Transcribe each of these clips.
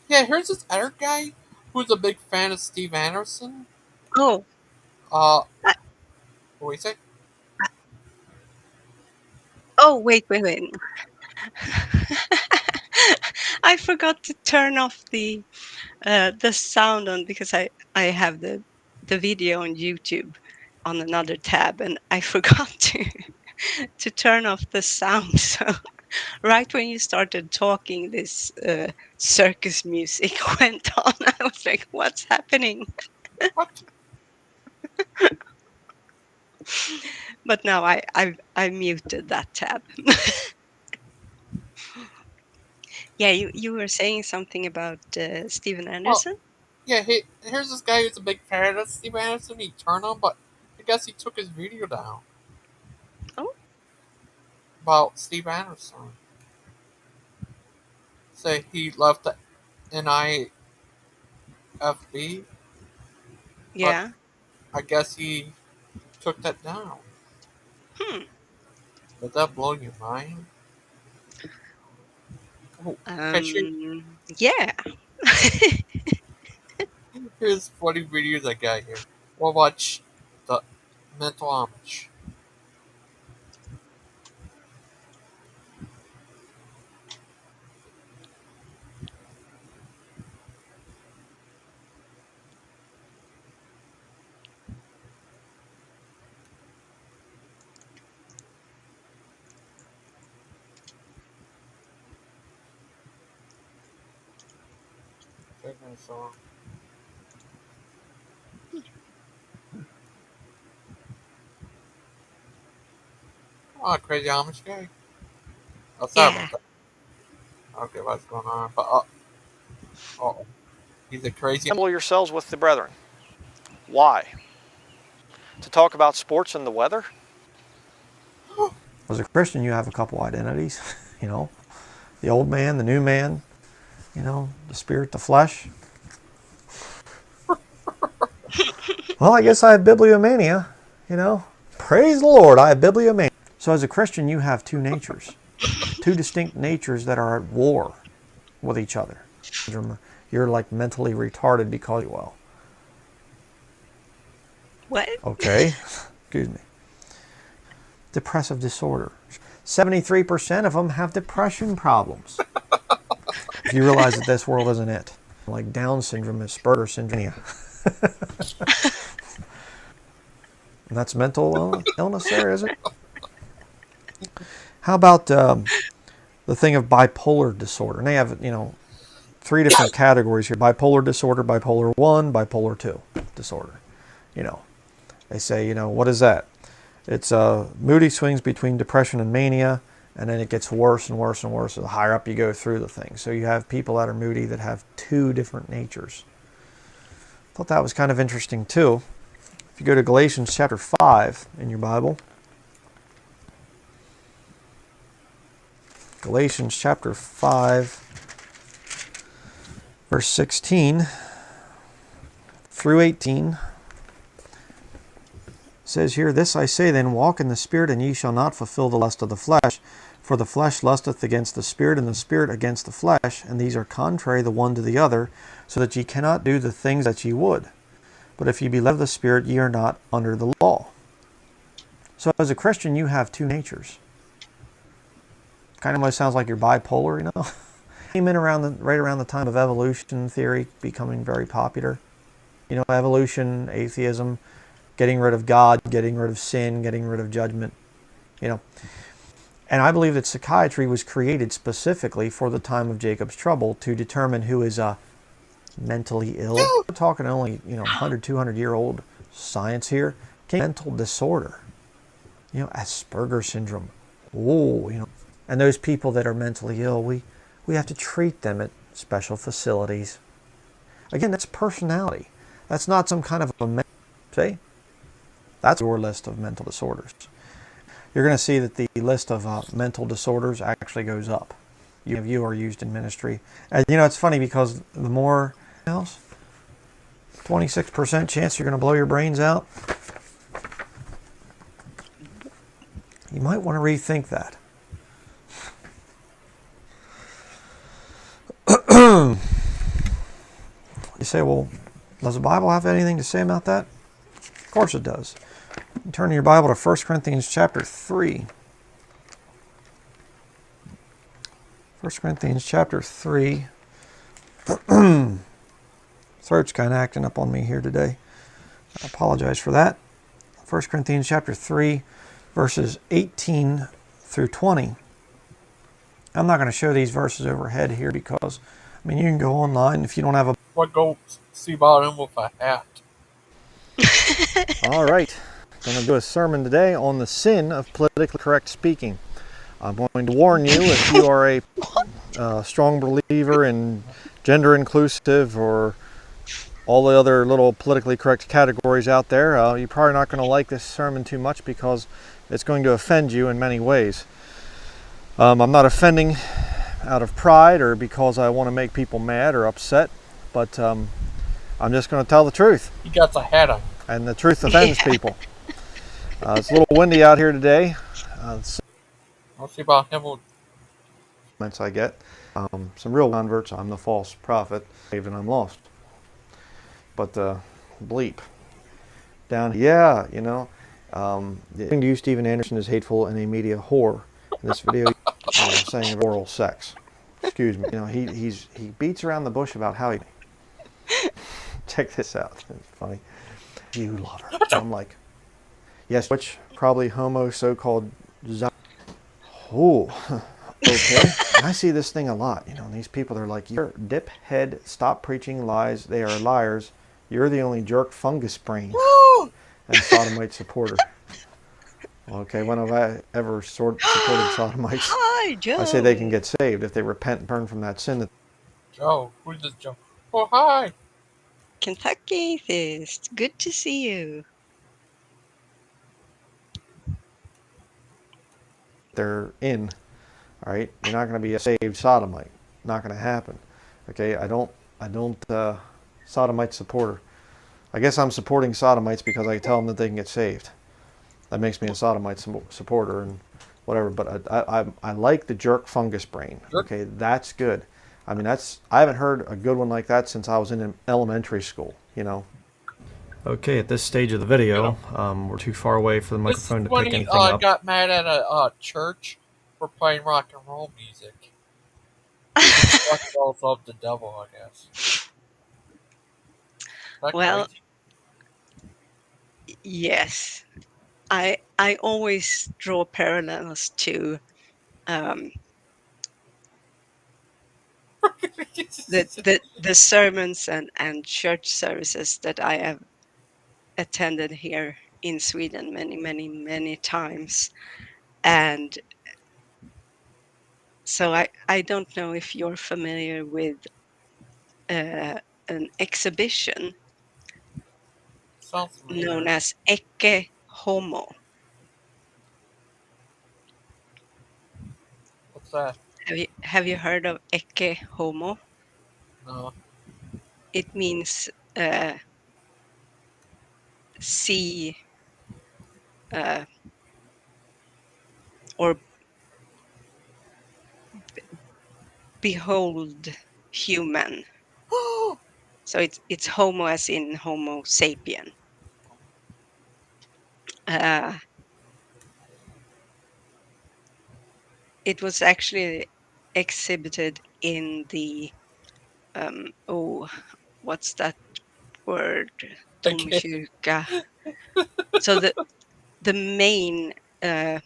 Yeah. Here's this other guy who's a big fan of Steve Anderson. Oh, Uh, I, what do you say? oh, wait. I forgot to turn off the sound on because I have the video on YouTube on another tab, and I forgot to turn off the sound. So right when you started talking, this circus music went on. I was like, "What's happening?" What? But now I muted that tab. Yeah, you were saying something about Steven Well, Anderson. yeah. Here's this guy who's a big fan of Steve Anderson. He turned on, but I guess he took his video down Oh, about Steve Anderson. Say he left the NIFB, but yeah. I guess he took that down. Hmm. Does that blow your mind? Oh, okay, Yeah. here's 40 videos I got here. We'll watch the Mental Amish. Okay, so, come on, crazy Amish guy. Oh, sorry Yeah. about that. Okay, what's going on? But, oh, he's a crazy. Assemble yourselves with the brethren. Why? To talk about sports and the weather? As a Christian, you have a couple identities, you know, the old man, the new man, you know, the spirit, the flesh. Well, I guess I have bibliomania, you know. Praise the Lord, I have bibliomania. So as a Christian, you have two natures, two distinct natures that are at war with each other. You're like mentally retarded because, well, What? okay, excuse me. Depressive disorder. 73% of them have depression problems. If you realize that this world isn't it. Like Down syndrome, Asperger's syndrome. And that's mental illness there, is it? How about the thing of bipolar disorder? And they have, you know, 3 different categories here. Bipolar disorder, bipolar 1, bipolar 2 disorder. You know, they say, you know, what is that? It's moody swings between depression and mania, and then it gets worse and worse and worse the higher up you go through the thing. So you have people that are moody that have 2 different natures. Thought that was kind of interesting too. If you go to Galatians chapter 5 in your Bible, Galatians chapter 5, verse 16 through 18, says here, "This I say then, walk in the Spirit, and ye shall not fulfill the lust of the flesh. For the flesh lusteth against the Spirit, and the Spirit against the flesh, and these are contrary the one to the other, so that ye cannot do the things that ye would. But if ye be led of the Spirit, ye are not under the law." So as a Christian, you have 2 natures. Kind of almost sounds like you're bipolar, you know. Came in right around the time of evolution theory becoming very popular. You know, evolution, atheism, getting rid of God, getting rid of sin, getting rid of judgment. You know, and I believe that psychiatry was created specifically for the time of Jacob's trouble to determine who is mentally ill. We're talking only, you know, 100, 200-year-old science here. Mental disorder, you know, Asperger's syndrome. Oh, you know, and those people that are mentally ill, we have to treat them at special facilities. Again, that's personality. That's not some kind of a see. That's your list of mental disorders. You're going to see that the list of mental disorders actually goes up. You are used in ministry. And you know, it's funny because the more else, 26% chance you're going to blow your brains out. You might want to rethink that. say, well, does the Bible have anything to say about that? Of course it does. Turn your Bible to 1 Corinthians chapter 3. 1 Corinthians chapter 3. Throat's kind of acting up on me here today. I apologize for that. 1 Corinthians chapter 3, verses 18 through 20. I'm not going to show these verses overhead here because, I mean, you can go online if you don't have a... What go see about him with a hat? All right. I'm going to do a sermon today on the sin of politically correct speaking. I'm going to warn you, if you are a strong believer in gender inclusive or all the other little politically correct categories out there, you're probably not going to like this sermon too much because it's going to offend you in many ways. I'm not offending out of pride or because I want to make people mad or upset, but I'm just going to tell the truth. He got the hat on. And the truth offends people. It's a little windy out here today. I'll see about him with I get some real converts. I'm the false prophet, even I'm lost. But bleep down. Yeah, you know, to you, Stephen Anderson is hateful and a media whore. In this video, saying oral sex. Excuse me. You know, he beats around the bush about how he. Check this out. It's funny. You love her. I'm like, yes, which probably homo so-called. Oh, okay. I see this thing a lot. You know, these people are like, you're dip head, stop preaching lies. They are liars. You're the only jerk fungus brain and sodomite supporter. Okay, when have I ever supported sodomites? Hi, Joe. I say they can get saved if they repent and turn from that sin. That Joe. Who's this Joe? Oh, hi. Kentucky Atheist. Good to see you. they're in. All right, you're not going to be a saved sodomite. Not going to happen. Okay, I don't sodomite supporter. I guess I'm supporting sodomites because I tell them that they can get saved. That makes me a sodomite supporter and whatever. But I like the jerk fungus brain. Okay, that's good. I mean, I haven't heard a good one like that since I was in elementary school. You know. Okay, at this stage of the video, we're too far away for the microphone to pick anything up. Got mad at a church for playing rock and roll music. Rock and roll's of the devil, I guess. Well, crazy? yes. I always draw parallels to the sermons and church services that I have attended here in Sweden many times. And so I don't know if you're familiar with an exhibition known as Ecce Homo. What's that? Have you heard of Ecce Homo? No. It means see or behold human. So it's homo as in Homo sapien. It was actually exhibited in the what's that word? Domkyrka. So the main the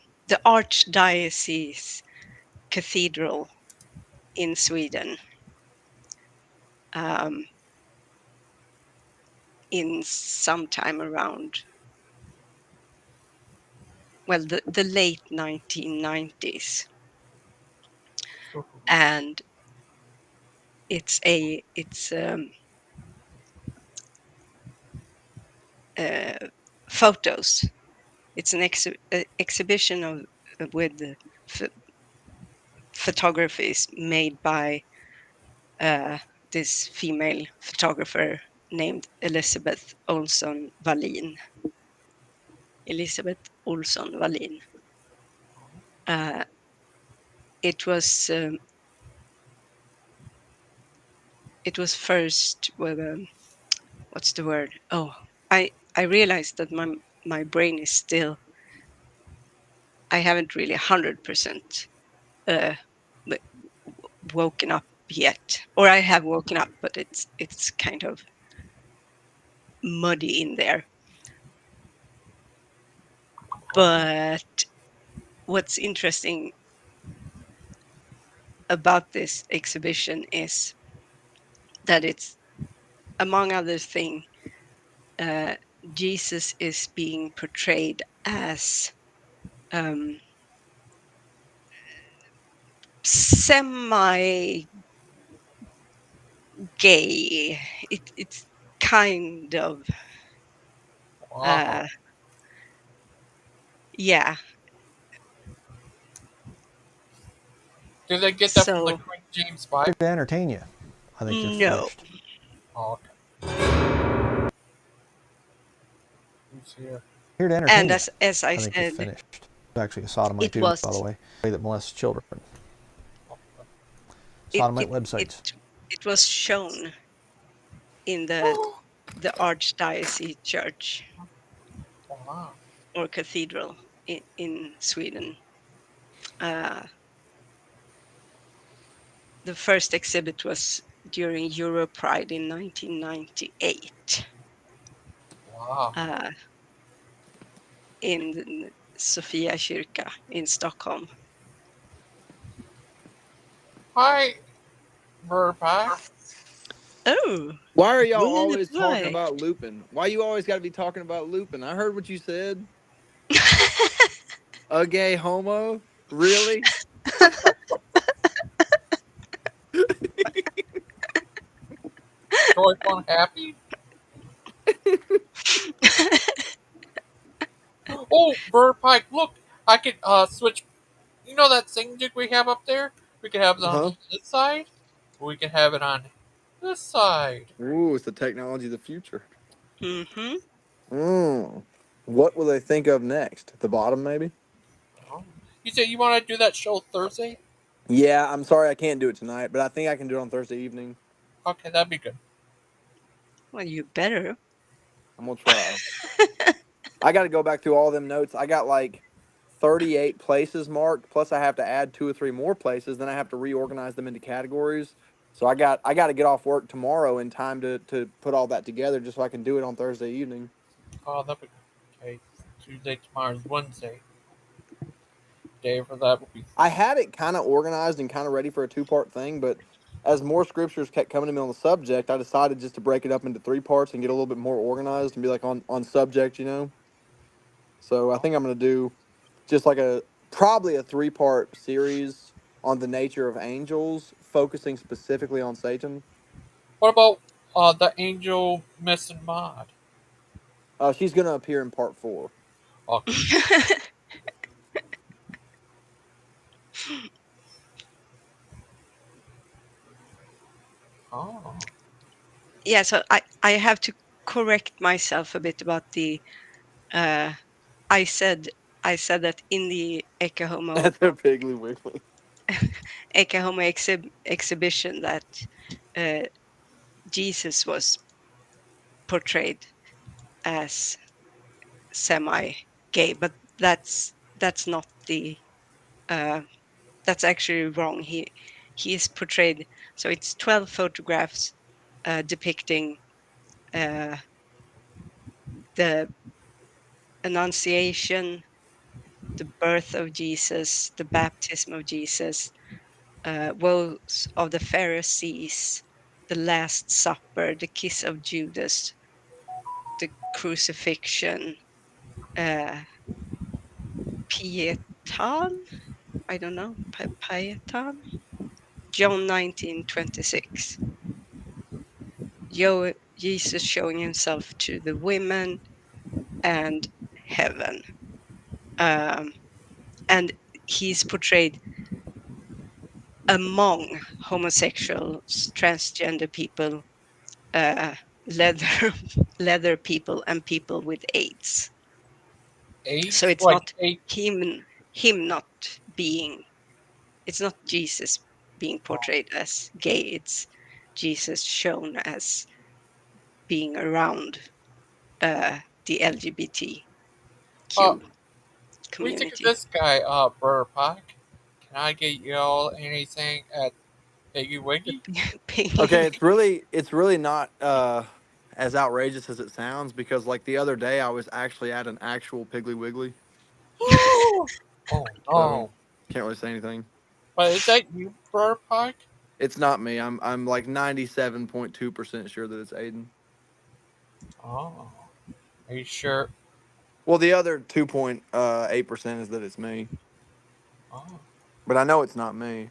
archdiocese cathedral in Sweden in some time around the late 1990s, and it's photos. It's an exhibition of with photographies made by this female photographer named Elisabeth Olsson Wallin. It was it was first with what's the word? Oh, I realized that my brain is still, I haven't really 100% uh w- woken up yet, or I have woken up, but it's kind of muddy in there. But what's interesting about this exhibition is that it's, among other things, uh, Jesus is being portrayed as um, semi-gay. It's kind of Wow. uh, yeah. Did they get that from the So King James Here Bible? to entertain you. I think you're no, finished. Oh, okay. Who's here? Here to and entertain you. as I I think you're said, finished. It's actually a sodomite it too, was by the way. That molests children. Okay. it Sodomite it it websites. it was shown in the Archdiocese Church Wow. or Cathedral in Sweden. Uh, the first exhibit was during Europride in 1998 Wow. uh, in Sofia Kyrka in Stockholm. Hi, Burpak. Oh, Why are y'all would always talking why? about Lupin? Why you always got to be talking about Lupin? I heard what you said. A gay homo? Really? Joyful and happy? Oh, Burpak, look! I can switch. You know that sing jig we have up there? We can have it on Huh? this side. Or we can have it on this side. Ooh, it's the technology of the future. hmm Mm. What will they think of next? The bottom, maybe? Oh. You said you want to do that show Thursday? Yeah, I'm sorry I can't do it tonight, but I think I can do it on Thursday evening. Okay, that'd be good. Well, you better. I'm gonna try. I got to go back through all them notes. I got like 38 places marked, plus I have to add 2 or 3 more places. Then I have to reorganize them into categories. So I got to get off work tomorrow in time to put all that together, just so I can do it on Thursday evening. Oh, that'd be good. Okay, Tuesday, tomorrow's Wednesday. Day for that would be. I had it kind of organized and kind of ready for a 2-part thing, but as more scriptures kept coming to me on the subject, I decided just to break it up into 3 parts and get a little bit more organized and be like on subject, you know. So I think I'm gonna do just like a probably a 3-part series on the nature of angels, focusing specifically on Satan. What about the angel missing mod? She's gonna appear in part 4. Okay. Oh. Yeah, so I have to correct myself a bit about the uh, I said I said that in the Ecce Homo At the Piggly Wiggly. exhibition that uh, Jesus was portrayed as semi-gay, but that's not the uh, that's actually wrong. He is portrayed, so it's 12 photographs depicting uh, the Annunciation, the birth of Jesus, the baptism of Jesus, woes of the Pharisees, the Last Supper, the kiss of Judas, the crucifixion, uh, Pietan, I don't know, Pietan, John 19:26. Jesus showing himself to the women and heaven. Um, and he's portrayed among homosexuals, transgender people, uh, leather leather people, and people with AIDS. So AIDS? it's Like not eight? him not being. It's not Jesus being Oh, portrayed as gay. It's Jesus shown as being around the LGBTQ Uh, what do you think of community. this guy, Brother Pike? Can I get y'all anything at Piggy Wiggy? Okay, it's really not as outrageous as it sounds because like the other day I was actually at an actual Piggly Wiggly, Oh so no! can't really say anything. But is that you, Brother Pike? It's not me. I'm like 97.2% sure that it's Aiden. Oh, are you sure? Well, the other 2.8% is that it's me, Oh, but I know it's not me.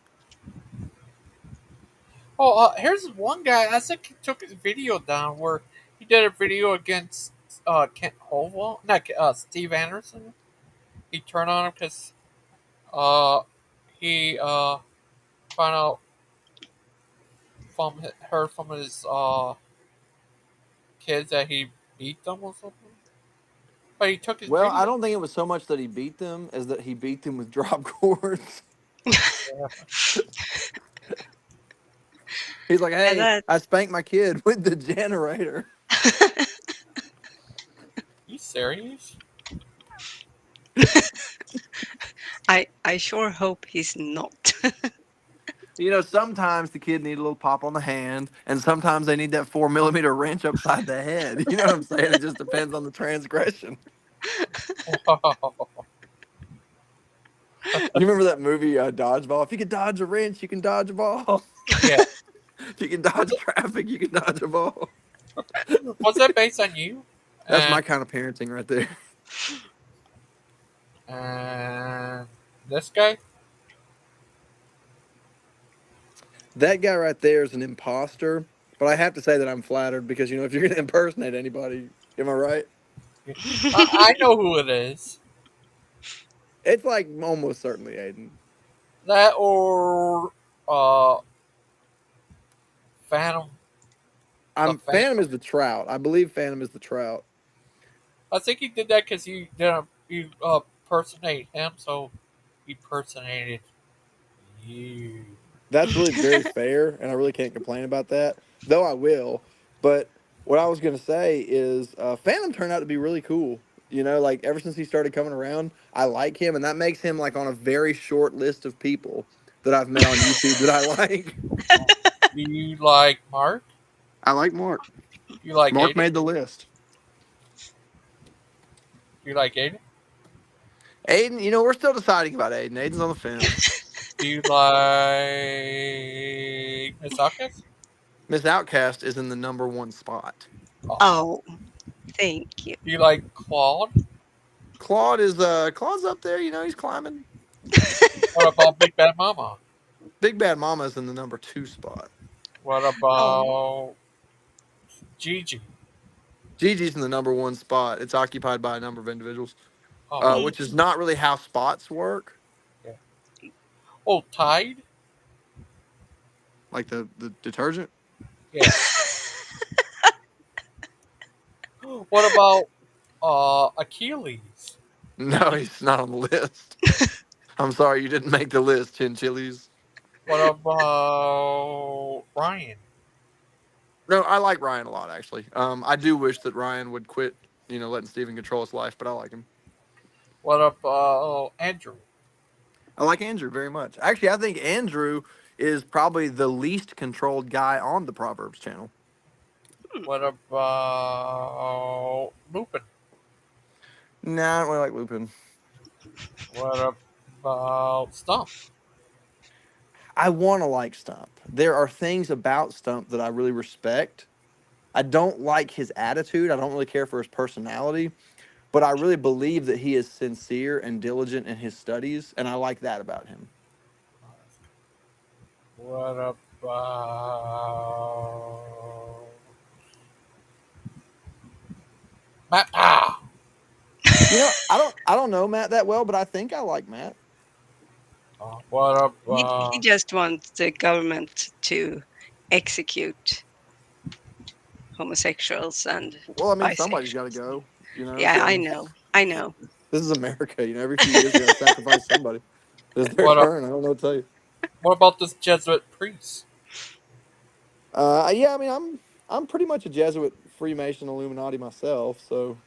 oh. Here's one guy. I think he took his video down where he did a video against Kent Holwell, not Steve Anderson. He turned on him because uh he found out heard from his kids that he beat them or something. But he took his Well, I video. don't think it was so much that he beat them as that he beat them with drop cords. Yeah. He's like, Yeah, "Hey, that I spanked my kid with the generator." You serious? I sure hope he's not. You know, sometimes the kid need a little pop on the hand, and sometimes they need that 4 millimeter wrench upside the head. You know what I'm saying? It just depends on the transgression. Wow. You remember that movie Dodgeball? If you can dodge a wrench, you can dodge a ball. Yeah. If you can Was dodge it, traffic, you can dodge a ball. was that based on you? That's And my kind of parenting right there. and this guy? That guy right there is an imposter, but I have to say that I'm flattered because you know if you're gonna impersonate anybody, am I right? I know who it is. It's like almost certainly Aiden. That or uh Phantom the I'm Phantom Phantom. is the trout. I believe Phantom is the trout. I think he did that because you personate him, so he personated you. That's really very fair, and I really can't complain about that. Though I will. But what I was gonna say is Phantom turned out to be really cool. You know, like ever since he started coming around, I like him, and that makes him like on a very short list of people that I've met on YouTube that I like. Do you like Mark? I like Mark. You like Mark Aiden? made the list. You like Aiden? Aiden, you know, we're still deciding about Aiden. Aiden's on the fence. Do you like Miss Outcast? Miss Outcast is in the number 1 spot. Oh. Oh, thank you. Do you like Claude? Claude's up there, you know, he's climbing. What about Big Bad Mama? Big Bad Mama is in the number 2 spot. What Oh, about Gigi? Gigi's in the number 1 spot. It's occupied by a number of individuals, Oh, mm. which is not really how spots work, yeah. Oh, Tide? like the detergent. Yeah. What about Achilles? No, he's not on the list. I'm sorry, you didn't make the list, Chin Chilies. What about Ryan? No, I like Ryan a lot, actually. I do wish that Ryan would quit, you know, letting Steven control his life, but I like him. What about Andrew? I like Andrew very much. Actually, I think Andrew is probably the least controlled guy on the Proverbs channel. What about Lupin? Nah, I don't really like Lupin. What about Stump? I want to like Stump. There are things about Stump that I really respect. I don't like his attitude. I don't really care for his personality, but I really believe that he is sincere and diligent in his studies, and I like that about him. What about Matt? Ah! You know, I don't know Matt that well, but I think I like Matt. What He about just wants the government to execute homosexuals and Well, I mean, somebody's got to bisexuals. go. You know, Yeah, I so know. I know. this is America. You know, every few years they got to sacrifice somebody. It's their what turn. I don't know what to tell you. what about this Jesuit priest? Yeah, I mean, I'm pretty much a Jesuit, Freemason, Illuminati myself, so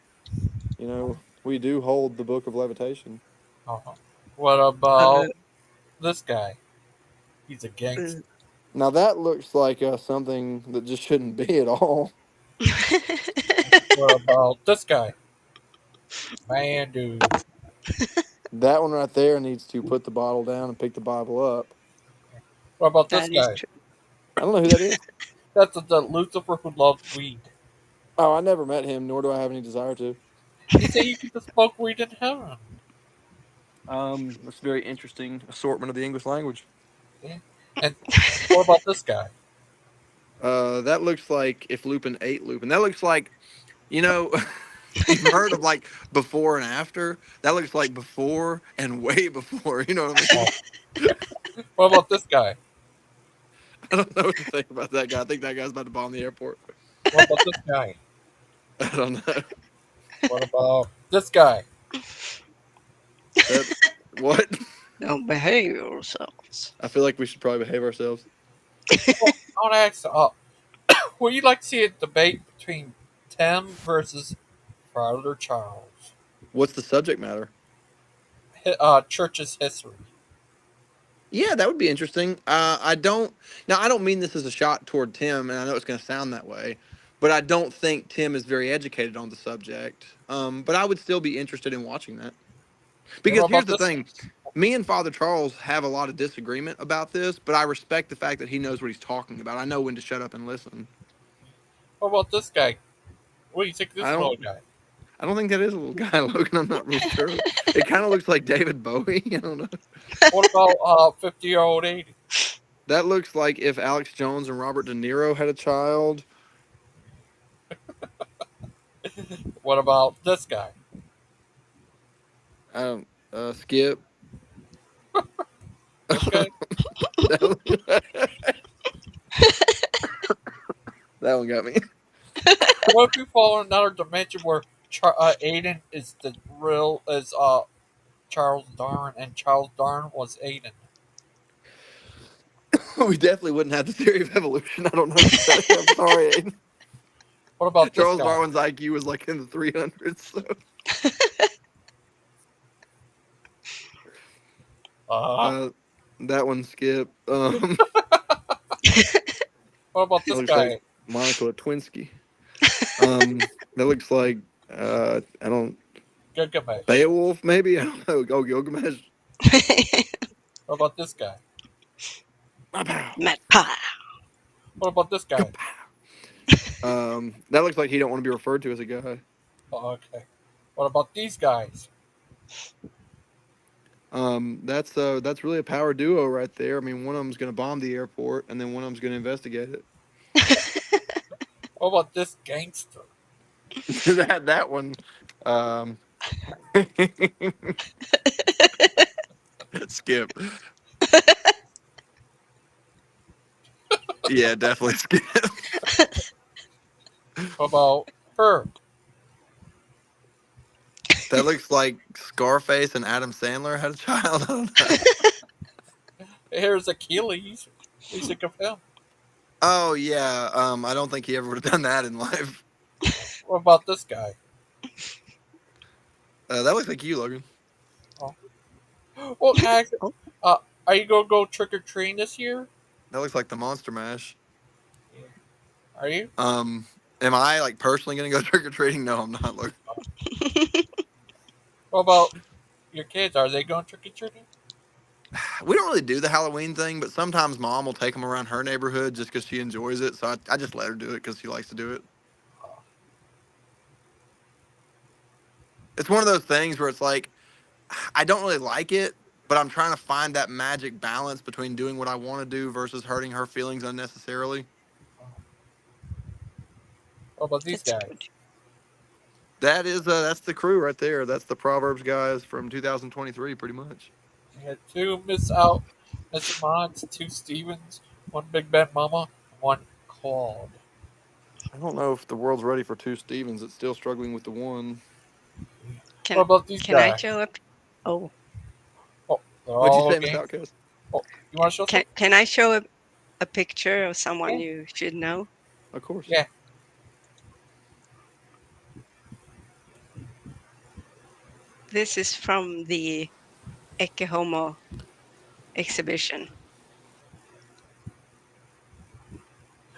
we do hold the Book of Levitation. Uh-huh. What Uh, about this guy? He's a uh, gangster. Now that looks like something that just shouldn't be at all. What about this guy? Man, dude. That one right there needs to put the bottle down and pick the Bible up. What about this that is guy? true. I don't know who that is. That's the Lucifer who loves weed. Oh, I never met him, nor do I have any desire to. He said you could just smoke weed in heaven. That's a very interesting assortment of the English language. Yeah. And what about this guy? That looks like if Lupin ate Lupin. That looks like, you know, you've heard of like before and after. That looks like before and way before. You know what I mean? Oh. What about this guy? I don't know what to think about that guy. I think that guy's about to bomb the airport. What about this guy? I don't know. What about this guy? That what? Don't behave yourselves. I feel like we should probably behave ourselves. Well, I want to ask, would you like to see a debate between Tim versus Father Charles? What's the subject matter? Church's history. Yeah, that would be interesting. I don't now. I don't mean this as a shot toward Tim, and I know it's going to sound that way, but I don't think Tim is very educated on the subject. But I would still be interested in watching that And what because here's about the this? thing: me and Father Charles have a lot of disagreement about this, but I respect the fact that he knows what he's talking about. I know when to shut up and listen. What about this guy? What do you think of I this little don't. guy? I don't think that is a little guy, Logan. I'm not real sure. It kind of looks like David Bowie. I don't know. What about 50-year-old Aydem? That looks like if Alex Jones and Robert De Niro had a child. What about this guy? I don't. Skip. This guy? that one got me. What if you fall in another dimension where Aiden is the real is Charles Darn and Charles Darn was Aiden? We definitely wouldn't have the theory of evolution. I don't know what to tell you. I'm sorry, Aiden. What about this Charles guy? Darwin's IQ was like in the 300s. So. Uh, That one, Skip. what about That this looks like guy? Monica Lewinsky. That looks like I don't Gilgamesh. Beowulf maybe. I don't know. Go Gilgamesh. What about this guy? Pow. Matt Pie. What about this guy? That looks like he don't want to be referred to as a guy. Okay. What about these guys? That's really a power duo right there. I mean, one of them's gonna bomb the airport, and then one of them's gonna investigate it. What about this gangster? that one. Um, Skip. Yeah, definitely Skip. What about her? That looks like Scarface and Adam Sandler had a child. I don't know. Here's Achilles. What do you think of him? Oh yeah. I don't think he ever would have done that in life. What about this guy? That looks like you, Logan. Oh. Well, actually, Oh, are you gonna go trick or treating this year? That looks like the Monster Mash. Are you? Am I like personally gonna go trick or treating? No, I'm not. Logan. What about your kids? Are they going trick or treating? We don't really do the Halloween thing, but sometimes Mom will take them around her neighborhood just because she enjoys it. So I just let her do it because she likes to do it. It's one of those things where it's like I don't really like it, but I'm trying to find that magic balance between doing what I want to do versus hurting her feelings unnecessarily. What about these that's guys? good. That's the crew right there. That's the Proverbs guys from 2023, pretty much. You had two Miss Mons, two Stevens, one Big Ben Mama, one Claude. I don't know if the world's ready for two Stevens. It's still struggling with the one. What Can about these can I guys? show up? Oh, Oh, they're What'd you all say, Miss game. Outcast? Oh, you want to show can some? can I show a picture of someone Yeah. you should know? Of course. Yeah. This is from the Ecce Homo exhibition.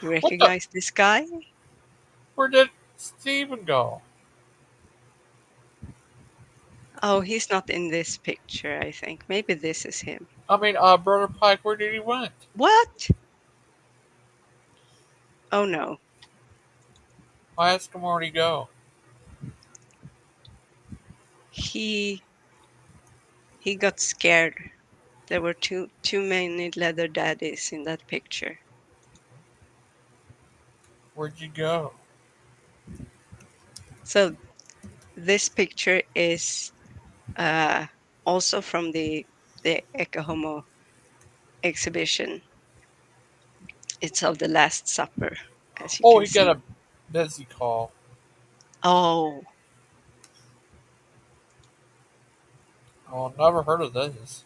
You What the? recognize this guy? Where did Steven go? Oh, he's not in this picture, I think. Maybe this is him. I mean, Brother Pike, where did he went? What? Oh no. I asked him where'd he go. He got scared. There were too many leather daddies in that picture. Where'd you go? So this picture is also from the Ecce Homo exhibition. It's of the Last Supper, as you Oh, can he got see. a busy call. Oh, Oh, never heard of this.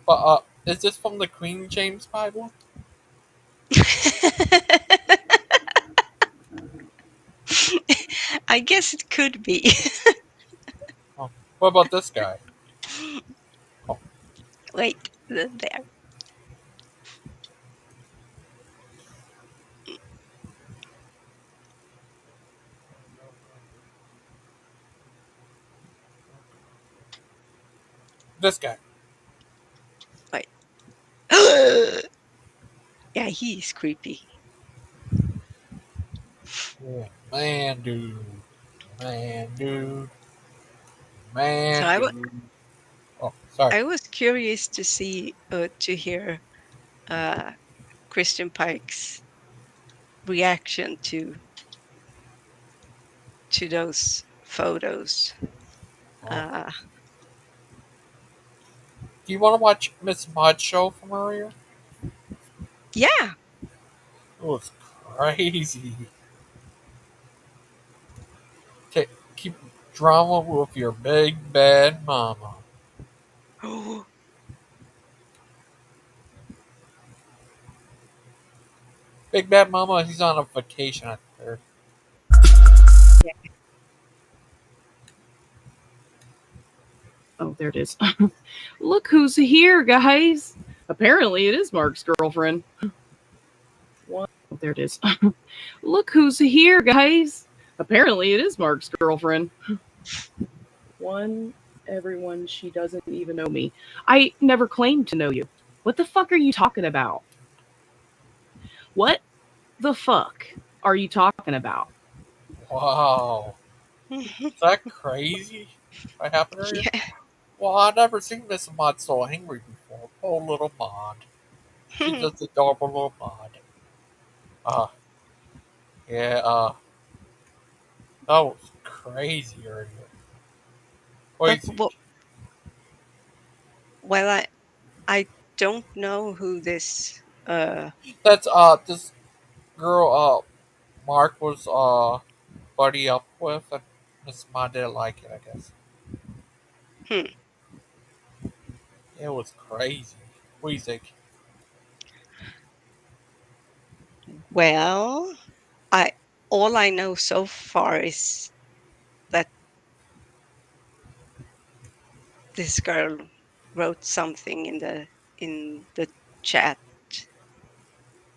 But is this from the Queen James Bible? I guess it could be. Oh, what about this guy? Oh, Wait, there. this guy. Wait. Yeah, he's creepy. Yeah. Man, dude. Man, dude. So Man, dude. Oh, sorry. I was curious to see to hear uh, Christian Pike's reaction to those photos. Oh. Uh, Do you want to watch Miss Mud show from earlier? yeah. It was crazy. Keep drama with your big bad mama. Oh, Big bad mama, he's on a vacation, I heard. Oh, there it is. Look who's here, guys. Apparently, it is Mark's girlfriend. What? Oh, there it is. Look who's here, guys. Apparently, it is Mark's girlfriend. Everyone, she doesn't even know me. I never claimed to know you. What the fuck are you talking about? What the fuck are you talking about? Wow. Is that crazy? What happened earlier? yeah. Well, I've never seen Miss Mod so angry before. Poor little Mod. She's just adorable little Mod. Uh, yeah, that was crazy earlier. but Crazy. well, I don't know who this. That's, this girl, Mark was, buddy up with, and Miss Mod didn't like it, I guess. Hmm. It was crazy. What do you think? Well, I all I know so far is that this girl wrote something in the chat.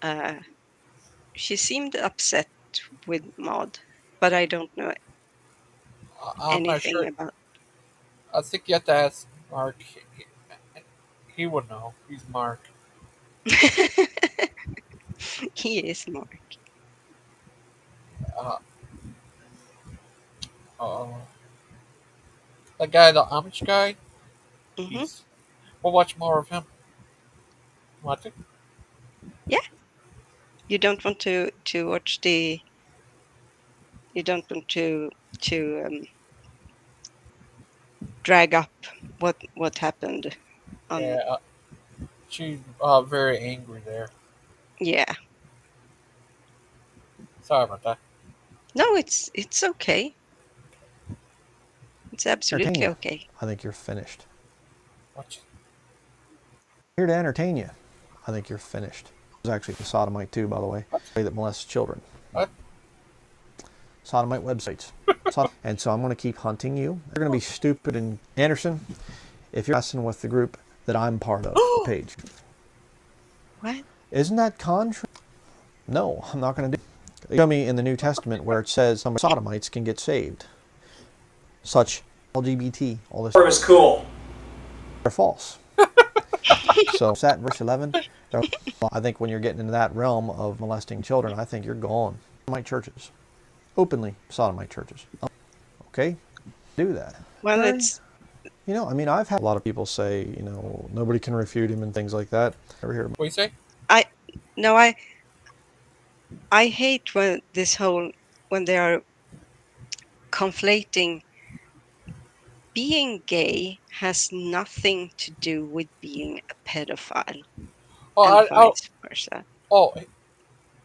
Uh, she seemed upset with Maud, but I don't know I'm not anything sure. about. I think you have to ask Mark. He would know. He's Mark. He is more. Uh, uh, the guy, the Amish guy, Hmm. he's. We'll watch more of him. Watch it. Yeah, you don't want to watch the. You don't want to drag up what happened on. Yeah, she's very angry there. Yeah, Sorry about that. no, it's okay. It's Entertain absolutely you. okay. I think you're finished. Watch. Here to entertain you. I think you're finished. It was actually a sodomite too, by the way, that molests children. What? Sodomite websites. And so I'm going to keep hunting you. You're going to be stupid. And Anderson, if you're messing with the group that I'm part of, the page. What? Isn't that contrary? No, I'm not going to do it. Show me in the New Testament where it says some sodomites can get saved. Such LGBT, all this. It was cool. They're false. So that in verse 11, I think when you're getting into that realm of molesting children, I think you're gone. Sodomite churches. Openly sodomite churches. Okay? Do that. Well, Right. it's You know, I mean, I've had a lot of people say, you know, nobody can refute him and things like that. Never hear about What do you say? no, I hate when when they are conflating being gay has nothing to do with being a pedophile Oh, and vice versa.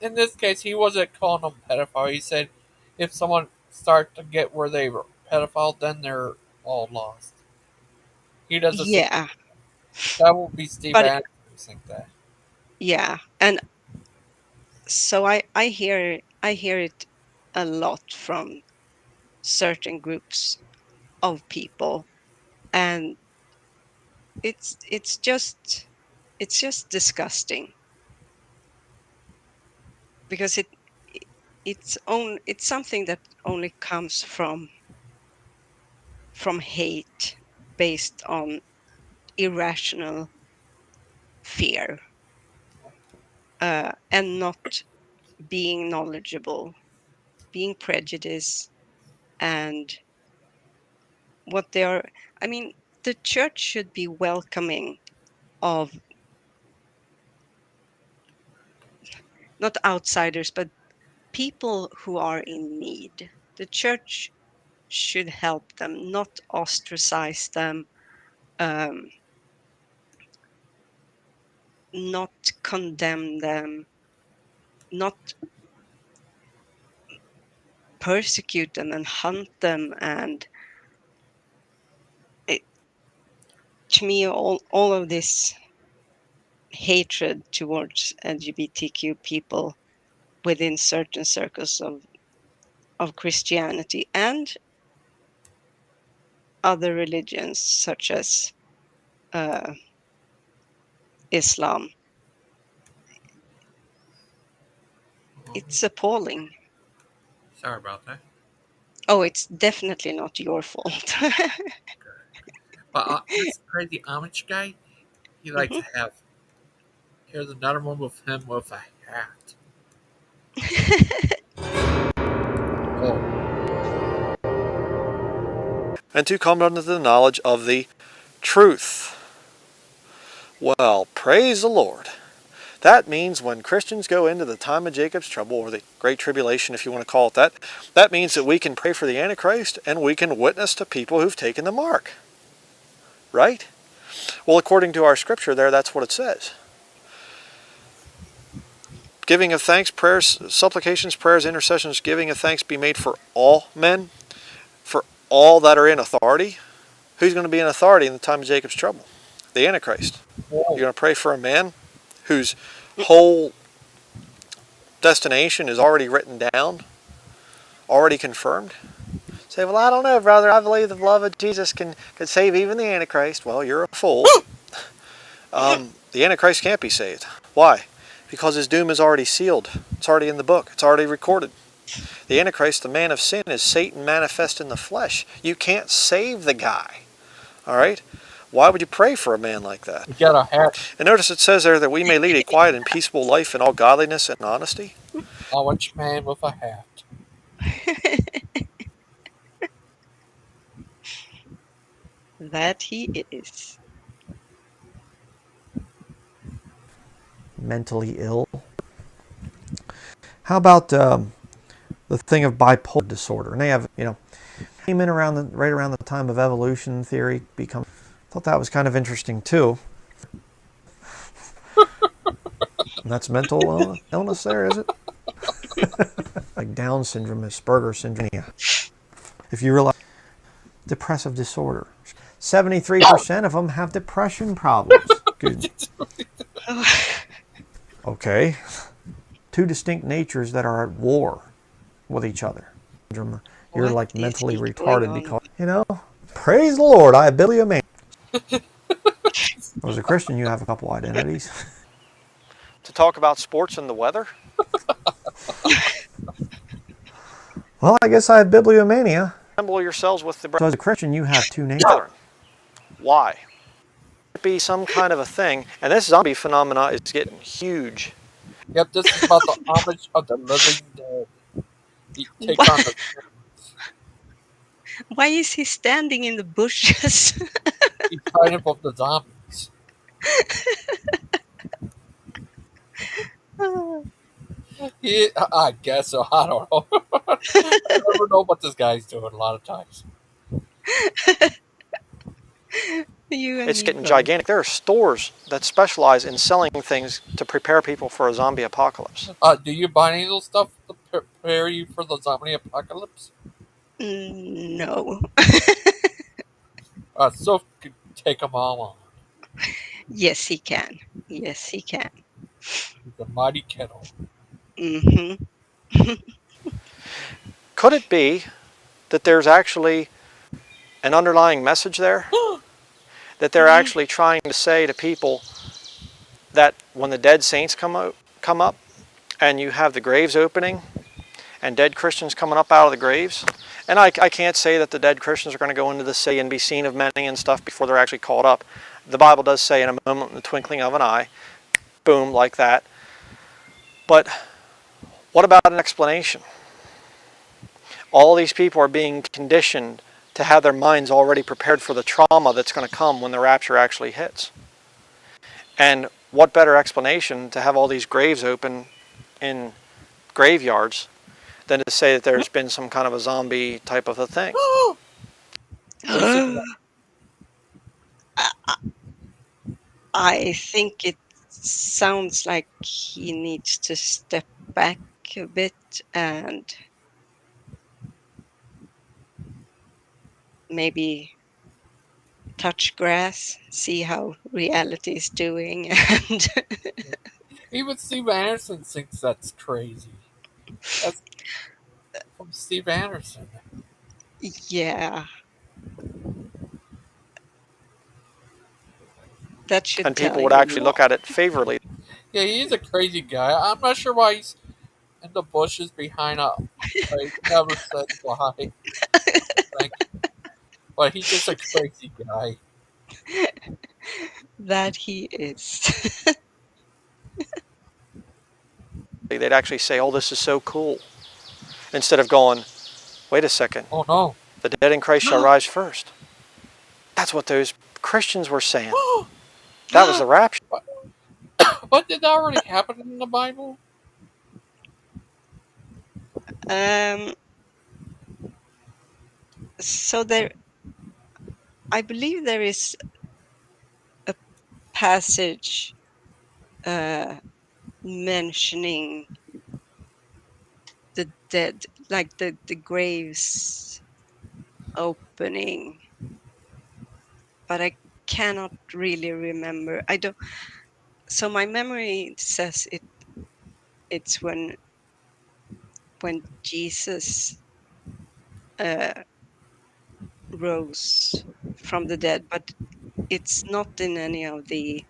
in this case, he wasn't calling them pedophile. He said if someone starts to get where they were pedophile, then they're all lost. He doesn't think Yeah, that will be Steve but Anderson who think that. yeah, and so I hear it a lot from certain groups of people, and it's just disgusting because it's something that only comes from hate based on irrational fear, and not being knowledgeable, being prejudiced, and what they are. I mean, the church should be welcoming of not outsiders, but people who are in need. The church should help them, not ostracize them, um, not condemn them, not persecute them and hunt them. And it, to me, all of this hatred towards LGBTQ people within certain circles of Christianity and other religions such as Islam, it's appalling. Sorry about that. Oh, it's definitely not your fault. But this crazy Amish guy, he likes Mhm. to have. Here's another one with him with a hat. Oh, And to come under the knowledge of the truth. Well, praise the Lord. That means when Christians go into the time of Jacob's trouble, or the Great Tribulation, if you want to call it that, that means that we can pray for the Antichrist and we can witness to people who've taken the mark. Right? Well, according to our scripture there, that's what it says. Giving of thanks, prayers, supplications, prayers, intercessions, giving of thanks be made for all men, for all that are in authority. Who's going to be in authority in the time of Jacob's trouble? The Antichrist. You're whoa. going to pray for a man whose whole destination is already written down, already confirmed. Say, well, I don't know, brother. I believe the love of Jesus could save even the Antichrist. Well, you're a fool. The Antichrist can't be saved. Why? Because his doom is already sealed. It's already in the book. It's already recorded. The Antichrist, the man of sin, is Satan manifest in the flesh. You can't save the guy. All right? Why would you pray for a man like that? You got a hat. And notice it says there that we may lead a quiet and peaceable life in all godliness and honesty. Amish man with a hat. That he is. mentally ill. How about the thing of bipolar disorder? And they have, you know, came in right around the time of evolution theory. Thought that was kind of interesting too. And that's mental illness there, is it? Like Down syndrome, Asperger's syndrome. If you realize depressive disorder, 73% of them have depression problems. Good. Okay. Two distinct natures that are at war with each other. You're What like is mentally he going retarded on? because, praise the Lord, I am bibliomaniac. As a Christian, you have a couple identities. To talk about sports and the weather? Well, I guess I have bibliomania. Assemble yourselves with the So as a Christian, you have two natures. brethren. Why? It be some kind of a thing, and this zombie phenomena is getting huge. Yep, this is about the homage of the living dead. You take on Why, the why is he standing in the bushes? he's fighting for the zombies. I guess so. I don't know. I never know what this guy's doing a lot of times. You and It's me getting both. gigantic. There are stores that specialize in selling things to prepare people for a zombie apocalypse. Do you buy any of those stuff to prepare you for the zombie apocalypse? No. So could take them all on. Yes, he can. Yes, he can. He's a mighty kettle. Hmm. Could it be that there's actually an underlying message there? That they're actually trying to say to people that when the dead saints come up and you have the graves opening and dead Christians coming up out of the graves, and I can't say that the dead Christians are going to go into the sea and be seen of many and stuff before they're actually called up. The Bible does say in a moment, in the twinkling of an eye, boom, like that. But what about an explanation? All these people are being conditioned to have their minds already prepared for the trauma that's going to come when the rapture actually hits. And what better explanation to have all these graves open in graveyards than to say that there's been some kind of a zombie type of a thing? Basically, I think it sounds like he needs to step back a bit and maybe touch grass, see how reality is doing, and even Steve Anderson thinks that's crazy. That's from Steve Anderson. yeah, that should And tell people would you a actually look lot. at it favorably. Yeah, he's a crazy guy. I'm not sure why he's in the bushes behind a. He never said why. Like, but he's just a crazy guy. That he is. They'd actually say, oh, this is so cool. Instead of going, wait a second, Oh no! the dead in Christ shall rise first. That's what those Christians were saying. That was the rapture. But did that already happen in the Bible? um, so there, I believe there is a passage mentioning the dead, like the graves opening, but I cannot really remember. I don't. So my memory says it's when Jesus rose from the dead, but it's not in any of the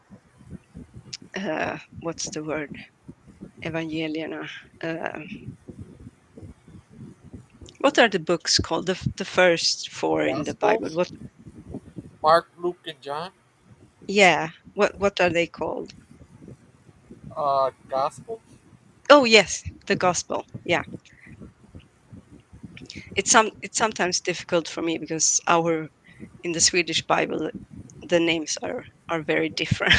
what's the word, evangelina. What are the books called? The first four in the Bible. Gospels? What? Mark, Luke, and John? Yeah. What are they called? Gospels? Oh yes, the gospel. Yeah. It's sometimes difficult for me because our in the Swedish Bible the names are very different.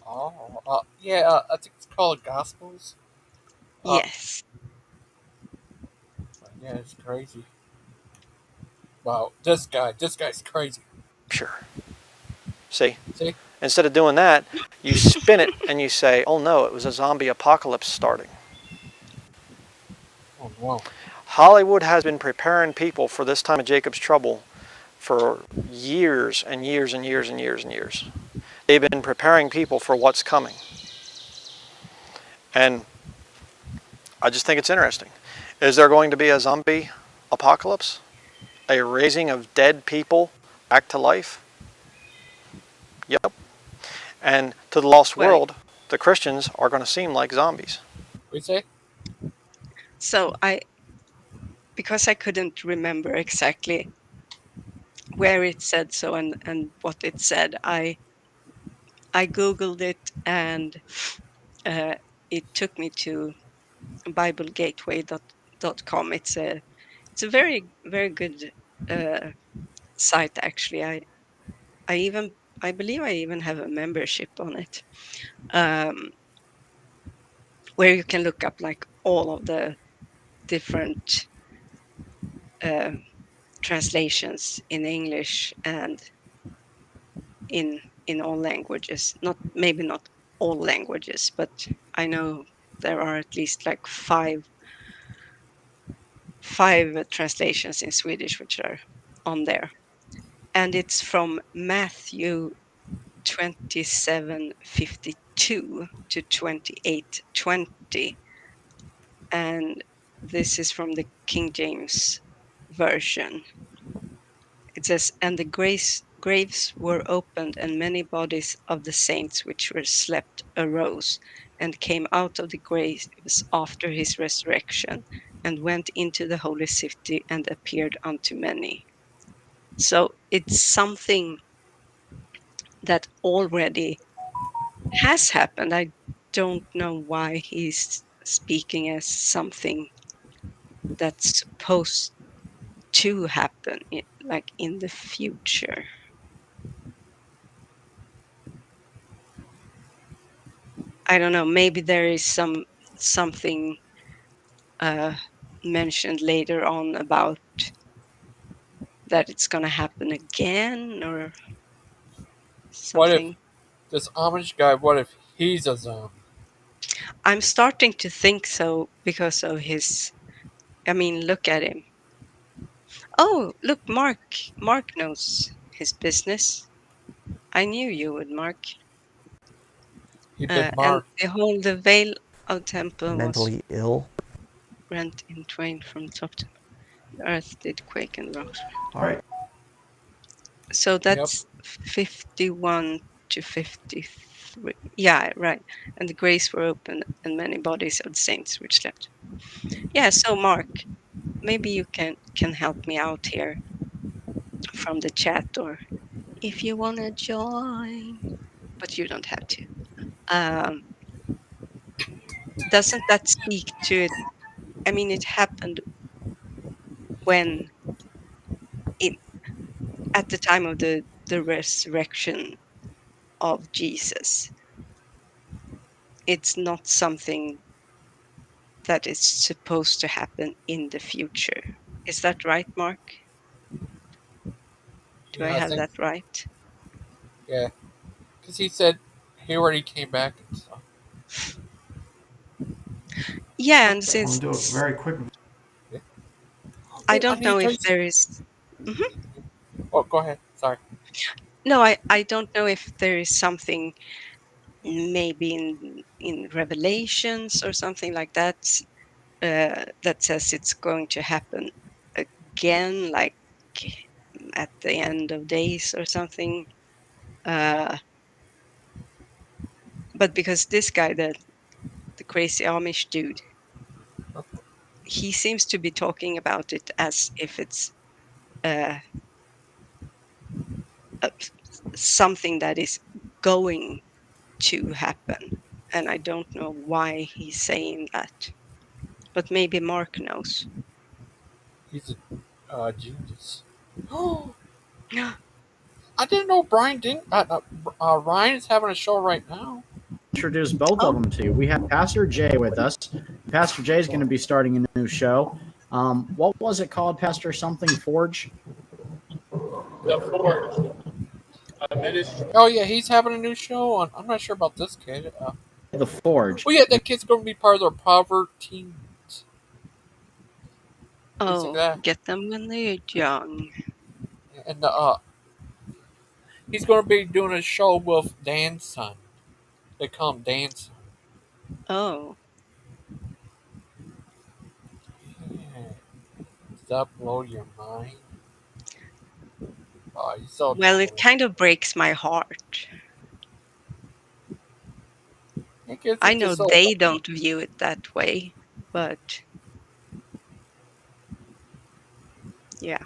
Oh, yeah, I think it's called Gospels. Uh, Yes. yeah, it's crazy. Wow, this guy's crazy. Sure. See? See? Instead of doing that, you spin it and you say, oh no, it was a zombie apocalypse starting. Oh, wow. Hollywood has been preparing people for this time of Jacob's trouble for years and years and years and years and years. They've been preparing people for what's coming. And I just think it's interesting. Is there going to be a zombie apocalypse? A raising of dead people back to life? Yep. And to the lost Well, world, the Christians are going to seem like zombies. We say? so because I couldn't remember exactly where it said so and what it said, I googled it, and uh, it took me to biblegateway.com. It's a very very good uh, site, actually. I believe I even have a membership on it, um, where you can look up like all of the different uh, translations in English and in all languages. Not maybe not all languages, but I know there are at least like five translations in Swedish which are on there. And it's from Matthew 27:52 to 28:20, and this is from the King James version. It says, "And the graves were opened, and many bodies of the saints which were slept arose, and came out of the graves after his resurrection, and went into the holy city, and appeared unto many." So it's something that already has happened. I don't know why he's speaking as something that's supposed to happen, like in the future. I don't know. Maybe there is something uh, mentioned later on about that it's gonna happen again or What if something. this Amish guy? What if he's a zombie? I'm starting to think so because of his. I mean, look at him. Oh, look, Mark. Mark knows his business. I knew you would, Mark. He been And marked. behold, the veil of temple was Mentally ill. rent in twain from top to the earth did quake and rocks. All right. So Yep. that's 51 to 53. Yeah, right. And the graves were open, and many bodies of the saints which slept. Yeah, so Mark, maybe you can help me out here from the chat, or if you want to join, but you don't have to. Um, doesn't that speak to it? I mean, it happened when in at the time of the resurrection of Jesus. It's not something that is supposed to happen in the future. Is that right, Mark? Do I Yeah, I have think. that right? Yeah, because he said he already came back and stuff. Yeah, and Okay. I'm since gonna do a very quick. Yeah. I Oh, I don't need to know tell if you. there is. Mhm. Oh, go ahead. Sorry. No, I don't know if there is something maybe in Revelations or something like that that says it's going to happen again, like at the end of days or something. Uh, but because this guy, the crazy Amish dude, he seems to be talking about it as if it's uh, uh, something that is going to happen. And I don't know why he's saying that, but maybe Mark knows. He's a genius. I didn't know Brian didn't. Ryan is having a show right now. Introduce both of Oh, them to you. We have Pastor Jay with us. Pastor Jay is going to be starting a new show. What was it called, Pastor something Forge? The Forge. Oh yeah, he's having a new show on. I'm not sure about this kid. The Forge. Oh yeah, that kid's going to be part of the Proverb team. He's like Oh, that, get them when they're young. and he's gonna be doing a show with Dan's son. They call him Dan's son. Oh, Yeah. Does that blow your mind? Oh, he's so well, it adorable. kind of breaks my heart. I guess I it's know just so. they don't view it that way, but yeah.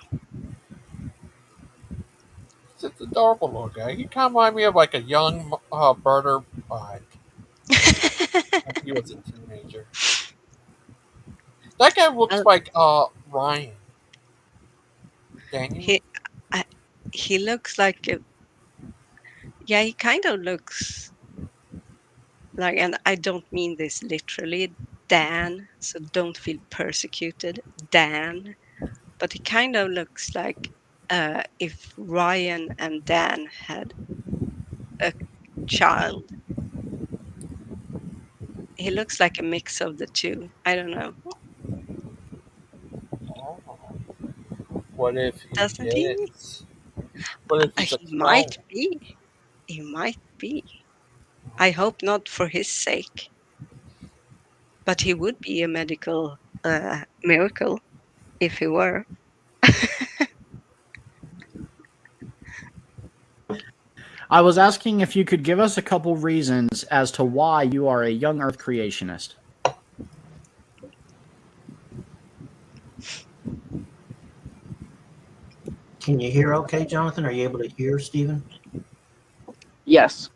He's just adorable little guy. He kind of remind me of like a young Berter, when he was a teenager. That guy looks Well, like Ryan Daniel. he I, he looks like yeah, he kind of looks like, and I don't mean this literally, Dan, so don't feel persecuted, Dan, but he kind of looks like if Ryan and Dan had a child. He looks like a mix of the two. I don't know. Oh, what if he Doesn't he? is? What if he's a He clone? might be. He might be. I hope not for his sake, but he would be a medical miracle if he were. I was asking if you could give us a couple reasons as to why you are a young Earth creationist. Can you hear okay, Jonathan? Are you able to hear Stephen? Yes.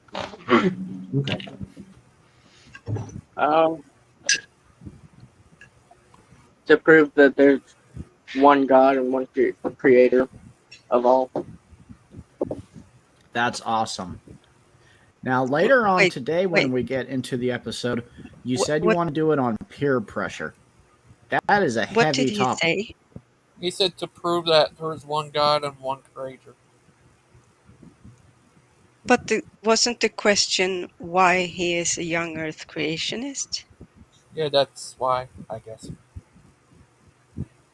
Okay. Um, to prove that there's one God and one creator of all. That's awesome. Now, later on Wait, today, when wait. we get into the episode, you said you What? want to do it on peer pressure. That is a What did heavy he topic. say? He said to prove that there is one God and one creator. But wasn't the question why he is a young Earth creationist? Yeah, that's why, I guess.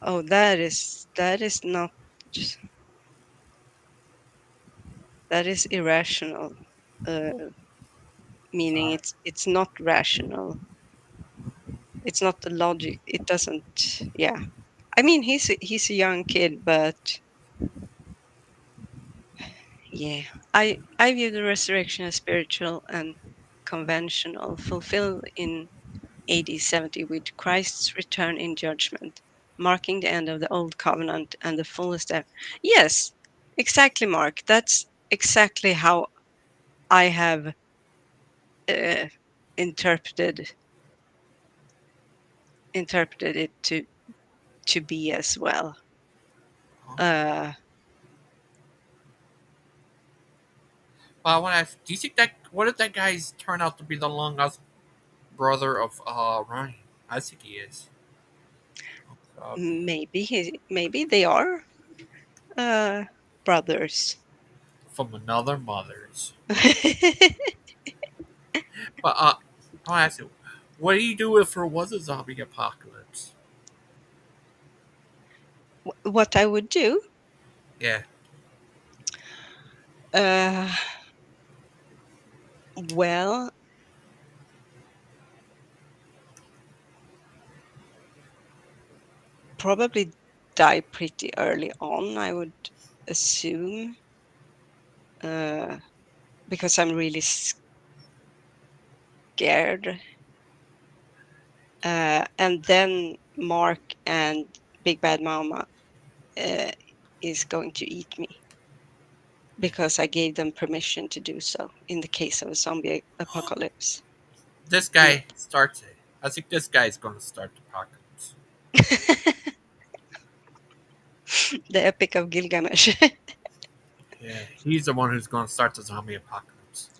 Oh, that is not, that is irrational. Meaning it's not rational. It's not the logic. It doesn't. Yeah. I mean, he's a young kid, but yeah. I view the resurrection as spiritual and conventional, fulfilled in AD 70 with Christ's return in judgment, marking the end of the old covenant and the fullest. Yes, exactly, Mark. That's exactly how I have uh, interpreted it to be as well. Uh, Well, I want to ask, do you think that, what if that guy's turn out to be the long lost brother of Ryan? I think he is. maybe they are uh, brothers. From another mother's. But I want to ask you, what do you do if there was a zombie apocalypse? What I would do? Yeah. Uh, well, probably die pretty early on, I would assume, uh, because I'm really scared. And then Mark and Big Bad Mama uh, is going to eat me because I gave them permission to do so in the case of a zombie apocalypse. This Yeah. guy starts it. I think this guy's going to start the apocalypse. The Epic of Gilgamesh. Yeah. He's the one who's going to start the zombie apocalypse.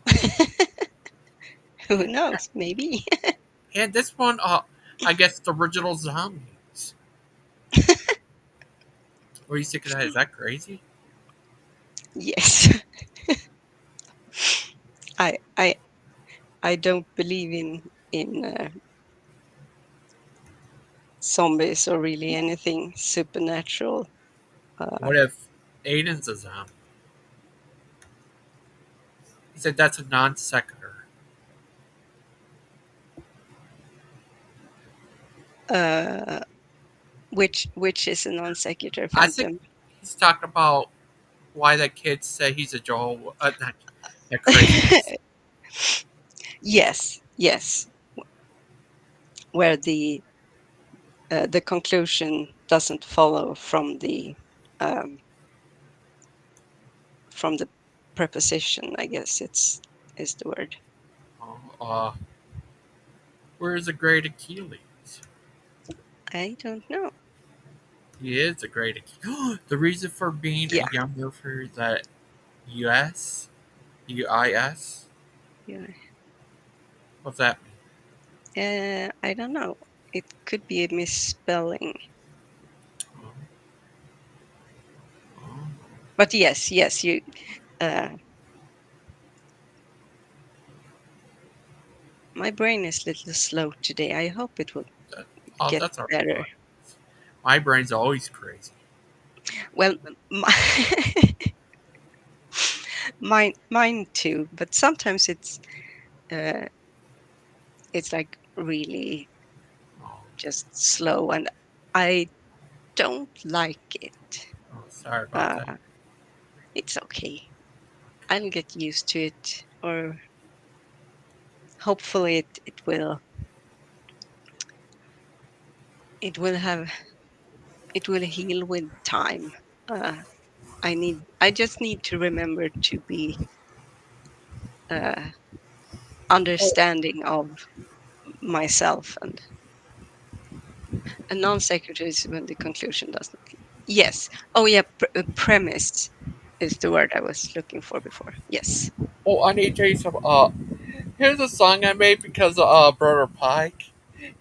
Who knows? Maybe. And this one, I guess the original zombies. What do you think of that? Is that crazy? Yes. I I I don't believe in zombies or really anything supernatural. What if Aiden's a zombie? He said that's a non sequitur. Uh, which is a non sequitur, I think Phantom. he's talking about why the kids say he's a Jehovah, not a Christians. Yes, yes, where the conclusion doesn't follow um, from the preposition. I guess is the word. Uh, where's the great Achilles? I don't know. He is a great Achilles. The reason for being a Yeah, young military is that US, UIS. yeah. What's that mean? I don't know. It could be a misspelling, Oh, oh, but yes, yes. You. Uh, my brain is a little slow today. I hope it will that, get that's better. alright. My brain's always crazy. Well, my, mine too. But sometimes uh, it's like really Oh, just slow, and I don't like it. oh sorry about that. Uh, it's okay. I'll get used to it, or hopefully it will have it will heal with time. Uh, I just need to remember to be uh, Oh, understanding of myself, and a non-sequitur is when the conclusion doesn't. Yes. Oh yeah, premise is the word I was looking for before. Yes. oh, I need to tell you something. Here's a song I made because of Brother Pike.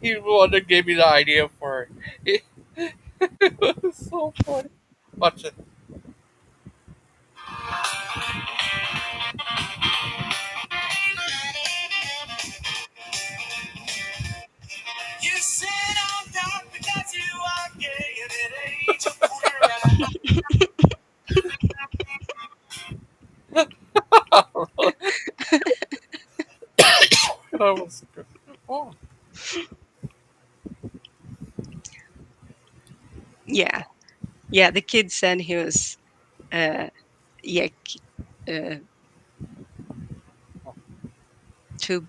He wanted to give me the idea for it. It was so funny. Watch it. You said I'm dark because you are gay and it ain't your queer. That was good. Oh, Yeah. Yeah. The kid said he was yeah uh, to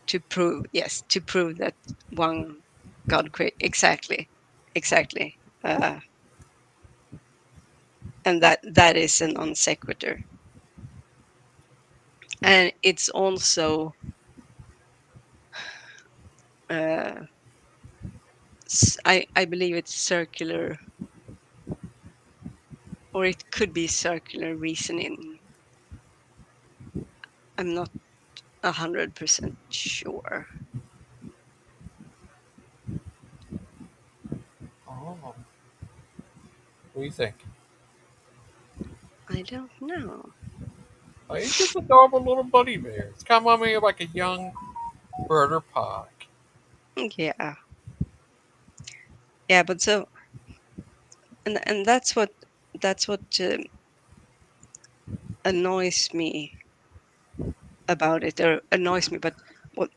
to prove, yes, to prove that one God create exactly, and that is a non sequitur, and it's also uh, I believe it's circular, or it could be circular reasoning. I'm not 100% sure. oh. What do you think? I don't know. Oh, he's just adorable little buddy bear. It's kind of me like a young Brother Pike. Yeah, yeah, but so and that's what annoys me about it, or annoys me, but what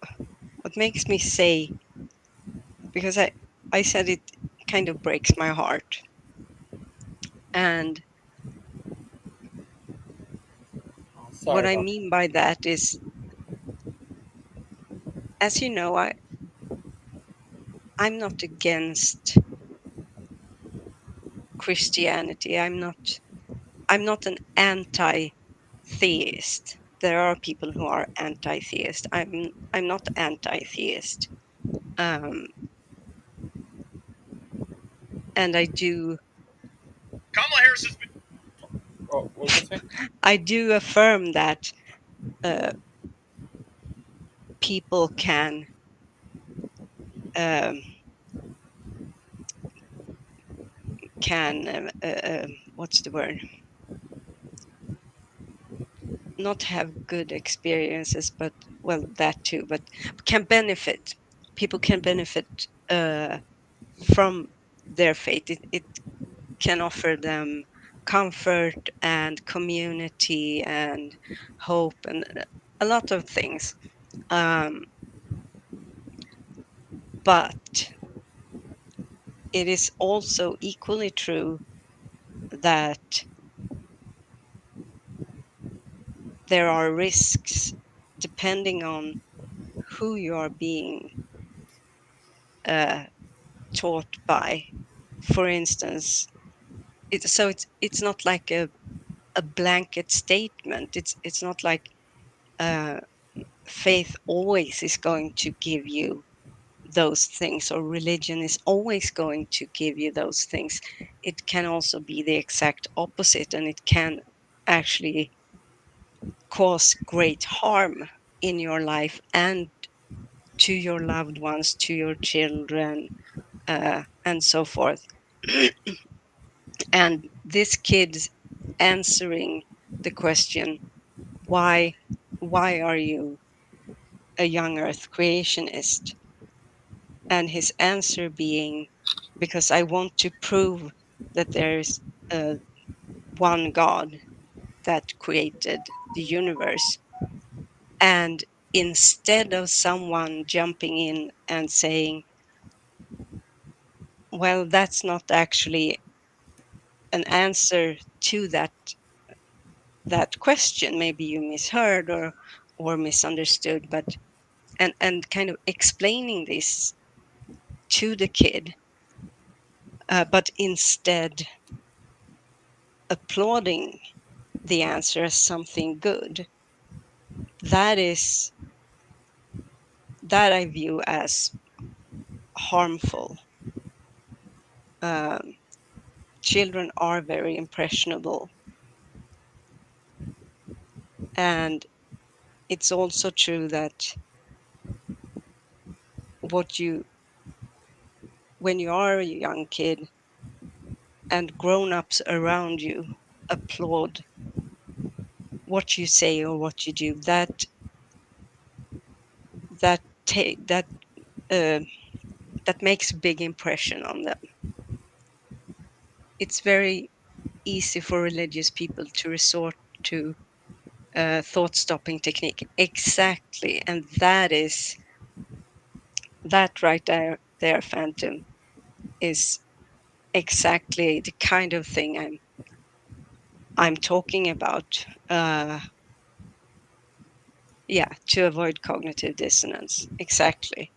what makes me say, because I said it kind of breaks my heart, and Oh, what sorry I about mean by that is, as you know, I'm not against Christianity. I'm not an anti-theist. There are people who are anti-theist. I'm not anti-theist. Um, and Kamala Harris has been. Oh, what was I saying? I do affirm that uh, people um, can what's the word, not have good experiences, but well, that too, but can benefit. People can benefit uh, from their faith. It can offer them comfort and community and hope and a lot of things. Um, but it is also equally true that there are risks depending on who you are being uh, taught by. For instance, it's not like a blanket statement. It's not like uh, faith always is going to give you those things, or religion is always going to give you those things. It can also be the exact opposite, and it can actually cause great harm in your life and to your loved ones, to your children, and so forth. And this kid's answering the question, why why are you a young earth creationist? And his answer being, because I want to prove that there's one God that created the universe. And instead of someone jumping in and saying, well, that's not actually an answer to that question, maybe you misheard or misunderstood, but and kind of explaining this to the kid, but instead applauding the answer as something good, that is that I view as harmful. um, Children are very impressionable, and it's also true that what you when you are a young kid and grown-ups around you applaud what you say or what you do, that that uh, that makes a big impression on them. It's very easy for religious people to resort to thought stopping technique. Exactly. And that right there, Phantom, is exactly the kind of thing I'm talking about. Yeah, to avoid cognitive dissonance. Exactly.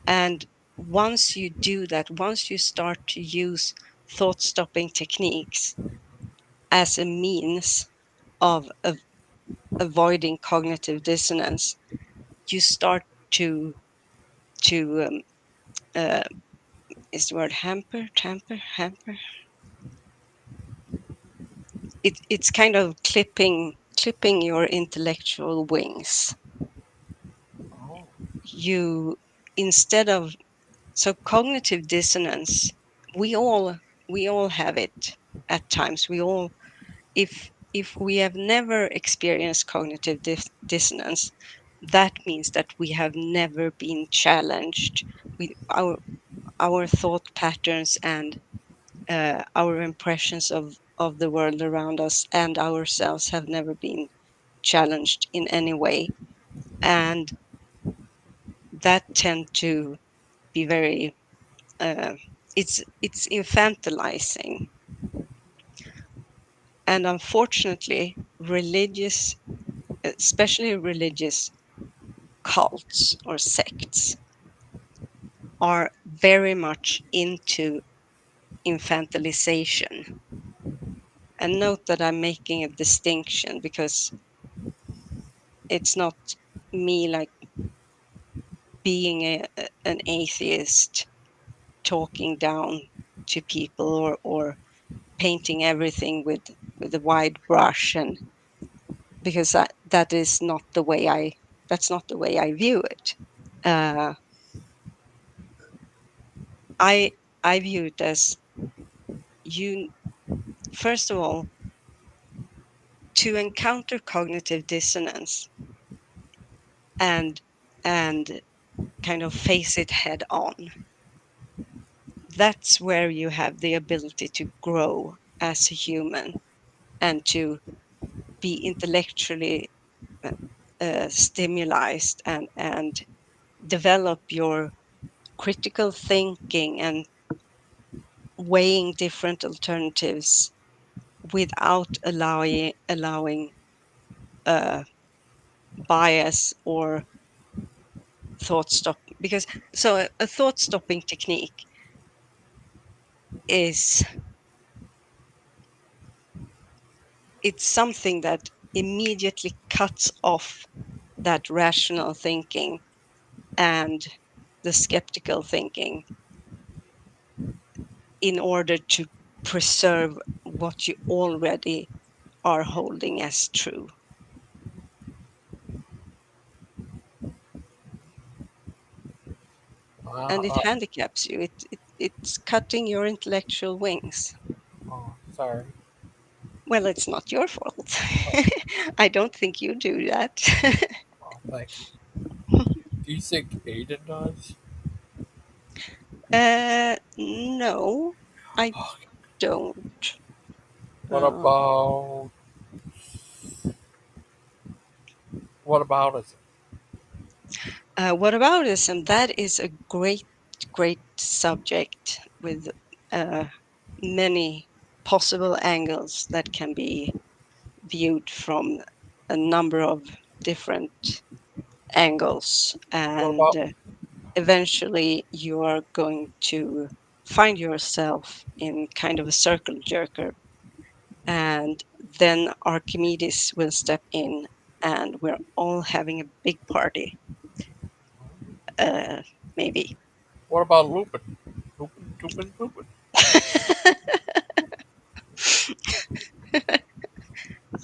And once you do that, once you start to use thought stopping techniques as a means of avoiding cognitive dissonance, you start to to uh, is the word it's kind of clipping your intellectual wings. Oh. You instead of So cognitive dissonance, we all we all have it at times. We all if we have never experienced cognitive dissonance, that means that we have never been challenged with our thought patterns and our impressions of the world around us and ourselves have never been challenged in any way, and that tend to be very uh, it's infantilizing. And unfortunately, especially religious cults or sects, are very much into infantilization. And note that I'm making a distinction because it's not me like being an atheist talking down to people or painting everything with a wide brush, and because that is not the way that's not the way I view it. Uh, I I view it as you first of all, to encounter cognitive dissonance and and kind of face it head on, that's where you have the ability to grow as a human and to be intellectually stimulated and develop your critical thinking and weighing different alternatives without allowing bias or thought stop. Because so a thought stopping technique is, it's something that immediately cuts off that rational thinking and the skeptical thinking in order to preserve what you already are holding as true. And it Uh, handicaps you. It's cutting your intellectual wings. oh, sorry. Well, it's not your fault. I don't think you do that. Oh, thank you. Do you think Aiden does? No, I don't. What Uh, about what about us? whataboutism? That is a great subject with uh, many possible angles that can be viewed from a number of different angles, What and about eventually you are going to find yourself in kind of a circle jerker, and then Archimedes will step in and we're all having a big party, uh, maybe. what about Lupin? Lupin, Lupin, Lupin.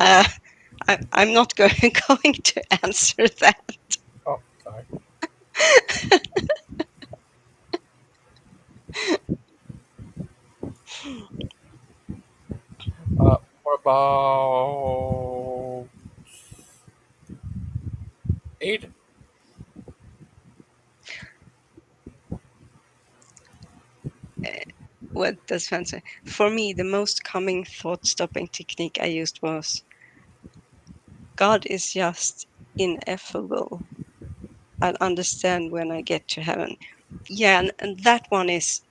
uh, I'm not going to answer that. Oh, sorry. What about Aiden? What does Fan say? For me, the most common thought stopping technique I used was, God is just ineffable. I'll understand when I get to heaven. Yeah, and that one is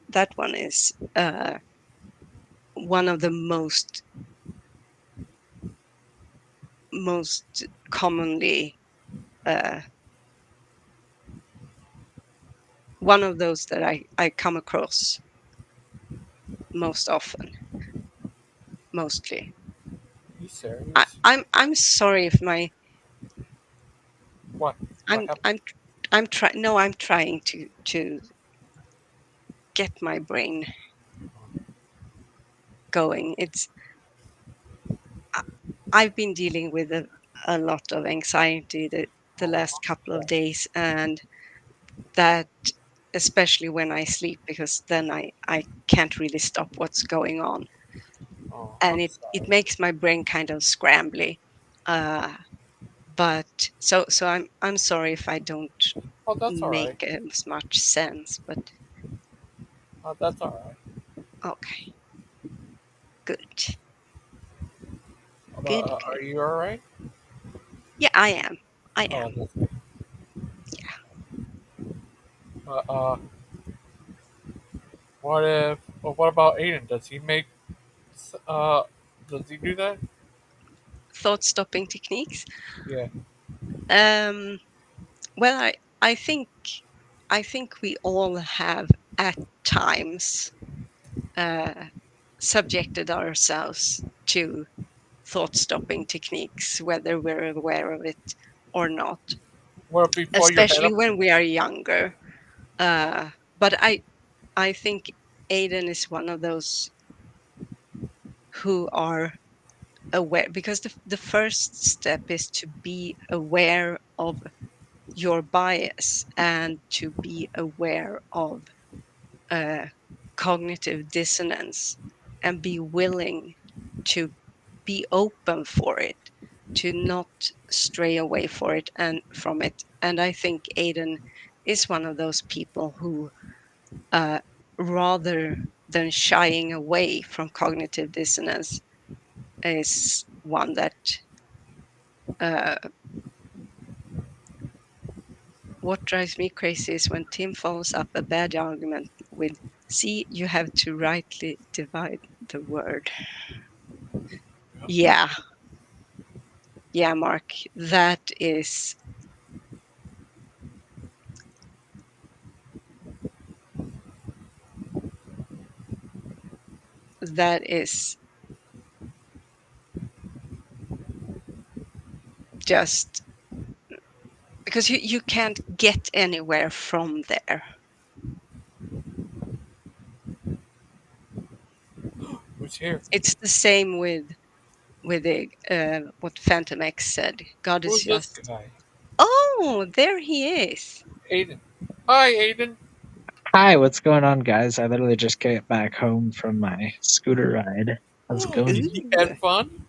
one of the most commonly, uh, one of those that I come across most often, mostly. You serious? I'm sorry if my What? What I'm happened? I'm I'm trying no I'm trying to get my brain going. It's I- I've been dealing with a lot of anxiety the Oh, last couple of days, and that, especially when I sleep, because then I can't really stop what's going on, oh, and I'm it sorry. makes my brain kind of scrambly. Uh, but so I'm sorry if I don't Oh, that's all right. make as much sense, but Oh, that's all right. okay, good, About, good, good. are you all right? Yeah, I am. I am. Oh, that's good. Uh, uh, what if? Well, what about Aiden? Does he make? Uh, does he do that? Thought stopping techniques. Yeah. Um, well, I think I think we all have at times uh, subjected ourselves to thought stopping techniques, whether we're aware of it or not, What if before your head especially up? when we are younger. Uh, but I think Aiden is one of those who are aware, because the first step is to be aware of your bias and to be aware of uh, cognitive dissonance and be willing to be open for it, to not stray away for it and from it. And I think Aiden is one of those people who, rather than shying away from cognitive dissonance, is one that what drives me crazy is when Tim follows up a bad argument with, "See, you have to rightly divide the word." Yeah, yeah, Mark, that is just because you can't get anywhere from there. Who's here? It's the same with the what Phantom X said. God is Who's this just. guy? Oh, there he is. Aydem. Hi, Aydem. Hi, what's going on, guys? I literally just got back home from my scooter ride. How's it Oh, going? you had Ooh. fun?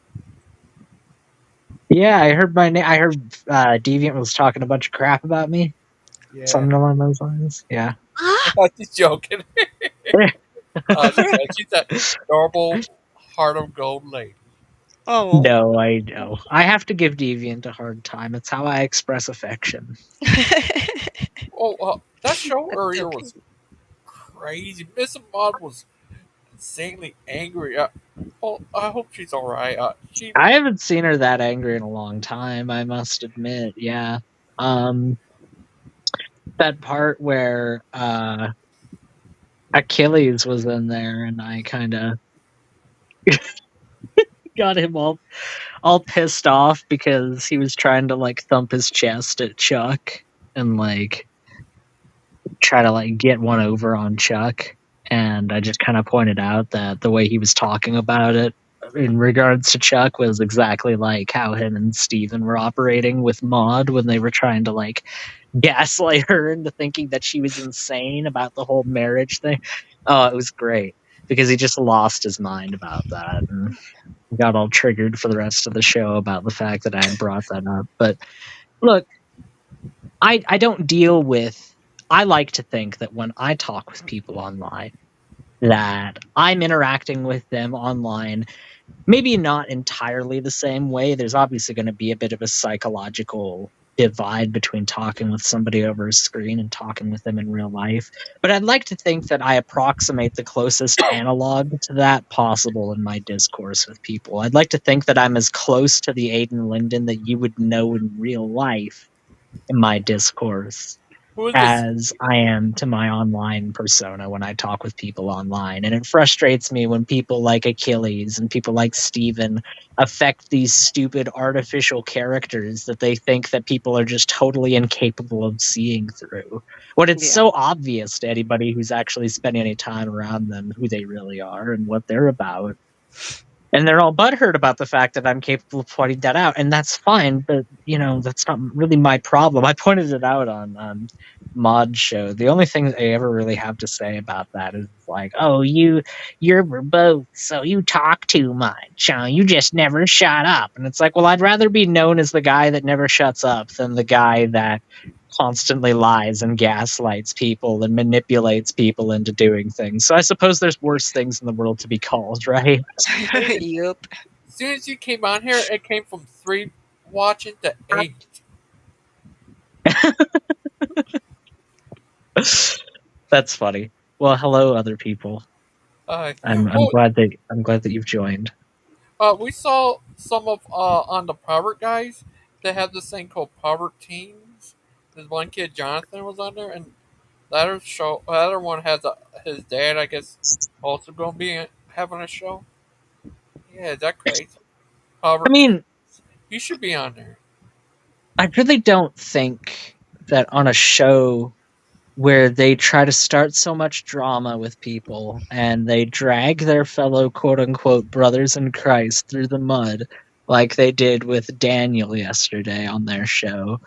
Yeah, I heard my name. I heard Deviant was talking a bunch of crap about me. Yeah. Something along those lines. Yeah. Ah, I'm just joking. She's a adorable heart of gold lady. oh. No, I know. I have to give Deviant a hard time. It's how I express affection. Oh, that show That's earlier okay. was crazy. Miss Ahmad was insanely angry. Oh, I hope she's all right. She I haven't seen her that angry in a long time, I must admit. Yeah. Um, that part where Achilles was in there and I kind of got him all pissed off because he was trying to like thump his chest at Chuck and like try to like get one over on Chuck. And I just kind of pointed out that the way he was talking about it in regards to Chuck was exactly like how him and Steven were operating with Maud when they were trying to like gaslight her into thinking that she was insane about the whole marriage thing. Oh, it was great because he just lost his mind about that and got all triggered for the rest of the show about the fact that I had brought that up. But look, I don't deal with. I like to think that when I talk with people online, that I'm interacting with them online, maybe not entirely the same way. There's obviously going to be a bit of a psychological divide between talking with somebody over a screen and talking with them in real life. But I'd like to think that I approximate the closest analog to that possible in my discourse with people. I'd like to think that I'm as close to the Aiden Linden that you would know in real life in my discourse who is this? as I am to my online persona when I talk with people online. And it frustrates me when people like Achilles and people like Steven affect these stupid artificial characters that they think that people are just totally incapable of seeing through. When it's Yeah. so obvious to anybody who's actually spending any time around them who they really are and what they're about. And they're all butthurt about the fact that I'm capable of pointing that out, and that's fine. But that's not really my problem. I pointed it out on Mod Show. The only thing I ever really have to say about that is like, "Oh, you're verbose, so you talk too much. You just never shut up." And it's like, well, I'd rather be known as the guy that never shuts up than the guy that constantly lies and gaslights people and manipulates people into doing things. So I suppose there's worse things in the world to be called, right? Aiden, Yup. as soon as you came on here, it came from 3 watching to 8. That's funny. Well, hello, other people. Uh, I'm well, glad that you've joined. we saw some of on the Power guys. They have this thing called Power Teams. This one kid Jonathan was on there, and the other one has his dad. I guess also going to be having a show. Yeah, is that crazy? I Power Teams. mean, You should be on there. I really don't think that on a show where they try to start so much drama with people and they drag their fellow quote unquote brothers in Christ through the mud like they did with Daniel yesterday on their show.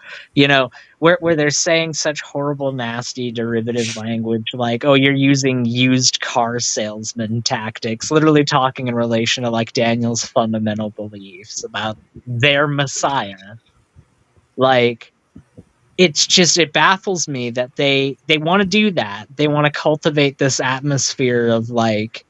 Where they're saying such horrible, nasty, derivative language like, oh, you're using used car salesman tactics, literally talking in relation to like Daniel's fundamental beliefs about their Messiah. Like, it's just, it baffles me that they want to do that. They want to cultivate this atmosphere of like,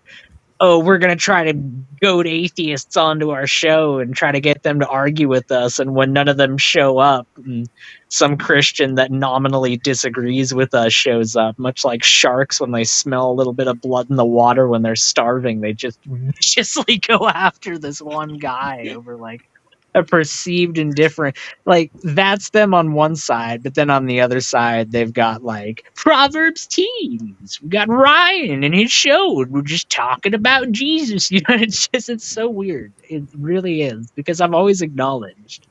oh, we're going to try to goad atheists onto our show and try to get them to argue with us. And when none of them show up, and some Christian that nominally disagrees with us shows up, much like sharks when they smell a little bit of blood in the water when they're starving, they just viciously go after this one guy over like a perceived indifferent. Like, that's them on one side, but then on the other side they've got like Proverbs teens, we got Ryan and his show, and we're just talking about Jesus. It's so weird. It really is, because I've always acknowledged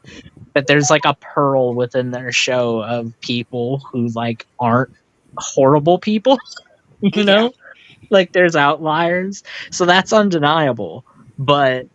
that there's like a pearl within their show of people who like aren't horrible people. Yeah. Like, there's outliers, so that's undeniable. But